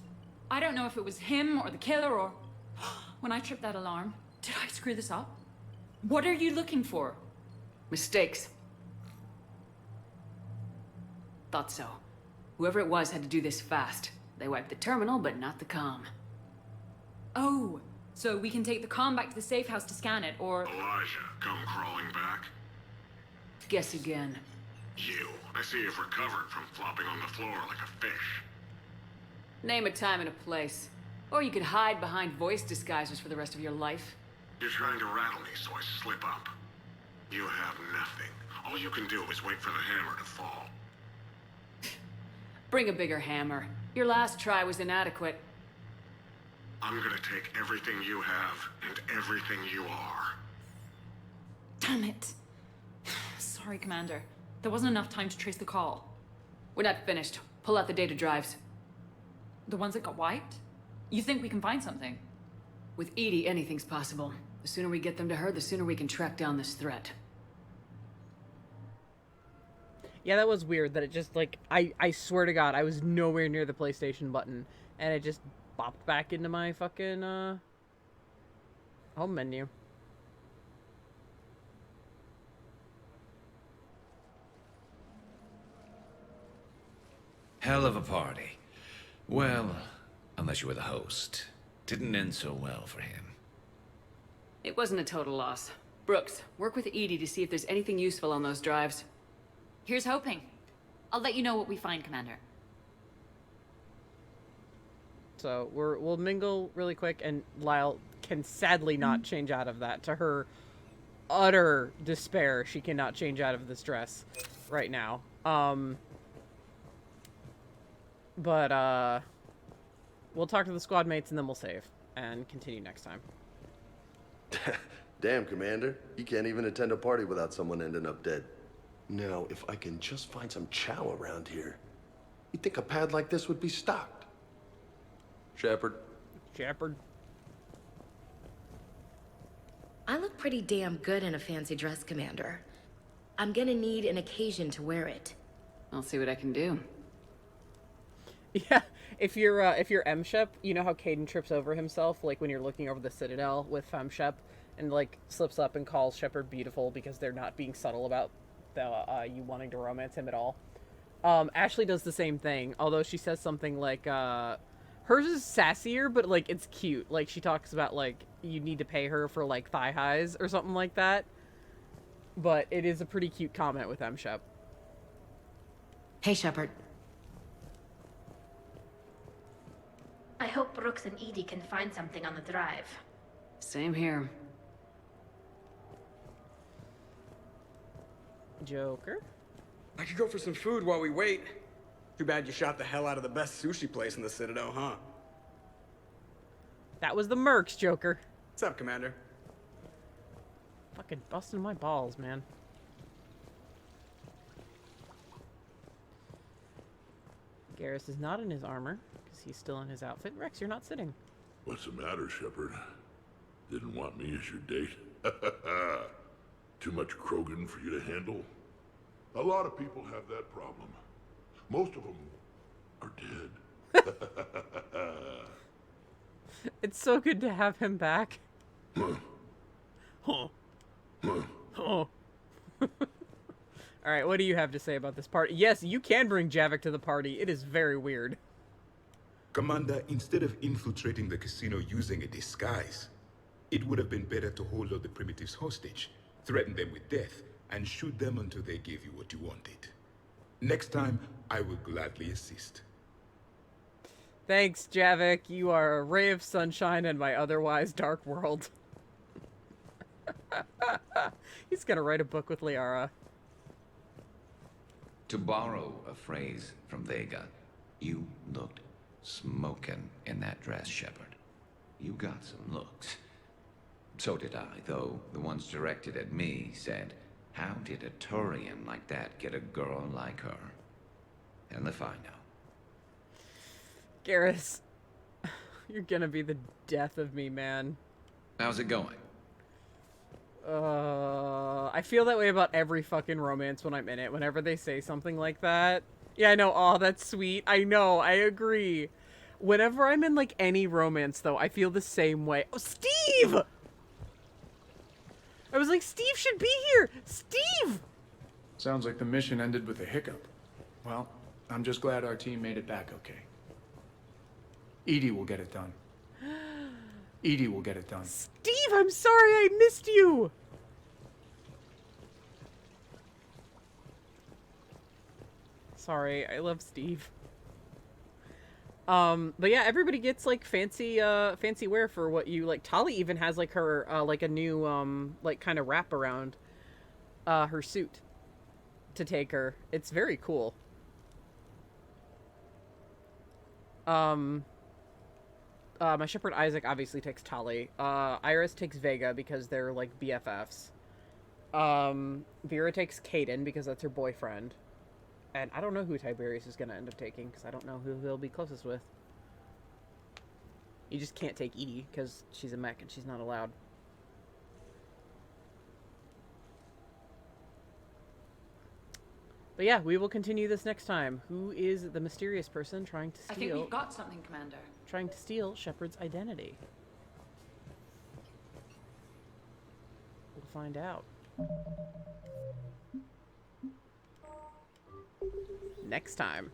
I don't know if it was him or the killer or... When I tripped that alarm, did I screw this up? What are you looking for? Mistakes. Thought so. Whoever it was had to do this fast. They wiped the terminal, but not the comm. Oh, so we can take the comm back to the safe house to scan it, or... Elijah, come crawling back. Guess again. You. I see you've recovered from flopping on the floor like a fish. Name a time and a place. Or you could hide behind voice disguisers for the rest of your life. You're trying to rattle me, so I slip up. You have nothing. All you can do is wait for the hammer to fall. Bring a bigger hammer. Your last try was inadequate. I'm gonna take everything you have and everything you are. Damn it. Sorry, Commander. There wasn't enough time to trace the call. We're not finished. Pull out the data drives. The ones that got wiped? You think we can find something? With Edie, anything's possible. The sooner we get them to her, the sooner we can track down this threat. Yeah, that was weird that it just, like, I swear to God, I was nowhere near the PlayStation button, and it just bopped back into my fucking, home menu. Hell of a party. Well, unless you were the host. Didn't end so well for him. It wasn't a total loss. Brooks, work with Edie to see if there's anything useful on those drives. Here's hoping. I'll let you know what we find, Commander. So we'll mingle really quick, and Lyle can sadly not change out of that. To her utter despair, she cannot change out of this dress right now. But, we'll talk to the squad mates and then we'll save. And continue next time. Damn, Commander. You can't even attend a party without someone ending up dead. Now, if I can just find some chow around here, you'd think a pad like this would be stocked. Shepard. Shepard. I look pretty damn good in a fancy dress, Commander. I'm gonna need an occasion to wear it. I'll see what I can do. Yeah, if you're M-Shep, you know how Caden trips over himself, like when you're looking over the Citadel with Fem-Shep, and like slips up and calls Shepard beautiful because they're not being subtle about you wanting to romance him at all. Ashley does the same thing, although she says something like, hers is sassier, but like it's cute. Like she talks about like you need to pay her for like thigh highs or something like that. But it is a pretty cute comment with M-Shep. Hey, Shepard. I hope Brooks and Edie can find something on the drive. Same here. Joker? I could go for some food while we wait. Too bad you shot the hell out of the best sushi place in the Citadel, huh? That was the Mercs, Joker. What's up, Commander? Fucking busting my balls, man. Garrus is not in his armor, because he's still in his outfit. Rex, you're not sitting. What's the matter, Shepard? Didn't want me as your date? Too much Krogan for you to handle? A lot of people have that problem. Most of them are dead. It's so good to have him back. Oh. Alright, what do you have to say about this party? Yes, you can bring Javik to the party. It is very weird. Commander, instead of infiltrating the casino using a disguise, it would have been better to hold all the primitives hostage, threaten them with death, and shoot them until they gave you what you wanted. Next time, I will gladly assist. Thanks, Javik. You are a ray of sunshine in my otherwise dark world. He's gonna write a book with Liara. To borrow a phrase from Vega, you looked smokin' in that dress, Shepard. You got some looks. So did I, though the ones directed at me said, how did a Turian like that get a girl like her? And if I know. Garrus, you're gonna be the death of me, man. How's it going? I feel that way about every fucking romance when I'm in it, whenever they say something like that. Yeah, I know, aw, that's sweet. I know, I agree. Whenever I'm in, like, any romance, though, I feel the same way. Oh, Steve! I was like, Steve should be here! Steve! Sounds like the mission ended with a hiccup. Well, I'm just glad our team made it back okay. Edie will get it done. Edie will get it done. Steve, I'm sorry I missed you! Sorry, I love Steve. But yeah, everybody gets like fancy wear for what you like. Tali even has like her like a new like kind of wrap around her suit to take her. It's very cool. My Shepherd Isaac obviously takes Tali. Iris takes Vega because they're like BFFs. Vera takes Caden because that's her boyfriend. And I don't know who Tiberius is going to end up taking because I don't know who he'll be closest with. You just can't take Edie because she's a mech and she's not allowed. But yeah, we will continue this next time. Who is the mysterious person trying to steal... I think we've got something, Commander. Trying to steal Shepard's identity? We'll find out. Next time.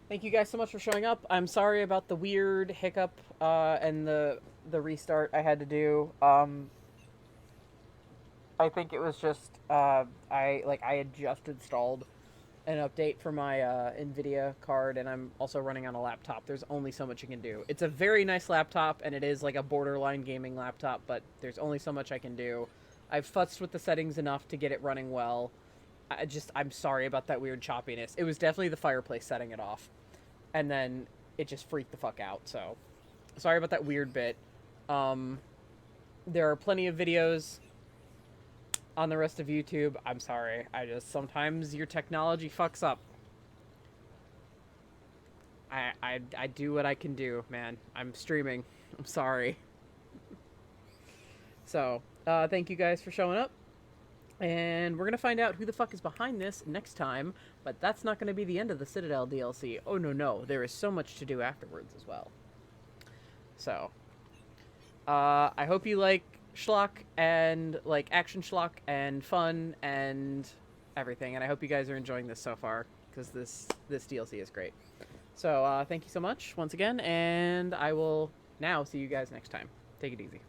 Thank you guys so much for showing up. I'm sorry about the weird hiccup and the restart I had to do. I think it was just I had just installed an update for my NVIDIA card, and I'm also running on a laptop. There's only so much you can do. It's a very nice laptop, and it is like a borderline gaming laptop, but there's only so much I can do. I've futzed with the settings enough to get it running well. I'm sorry about that weird choppiness. It was definitely the fireplace setting it off. And then it just freaked the fuck out, so sorry about that weird bit. There are plenty of videos on the rest of YouTube. I'm sorry. Sometimes your technology fucks up. I do what I can do, man. I'm streaming. I'm sorry. So, thank you guys for showing up. And we're going to find out who the fuck is behind this next time, but that's not going to be the end of the Citadel DLC. Oh, no. There is so much to do afterwards as well. So, I hope you like schlock and, like, action schlock and fun and everything. And I hope you guys are enjoying this so far, because this DLC is great. So, thank you so much once again, and I will now see you guys next time. Take it easy.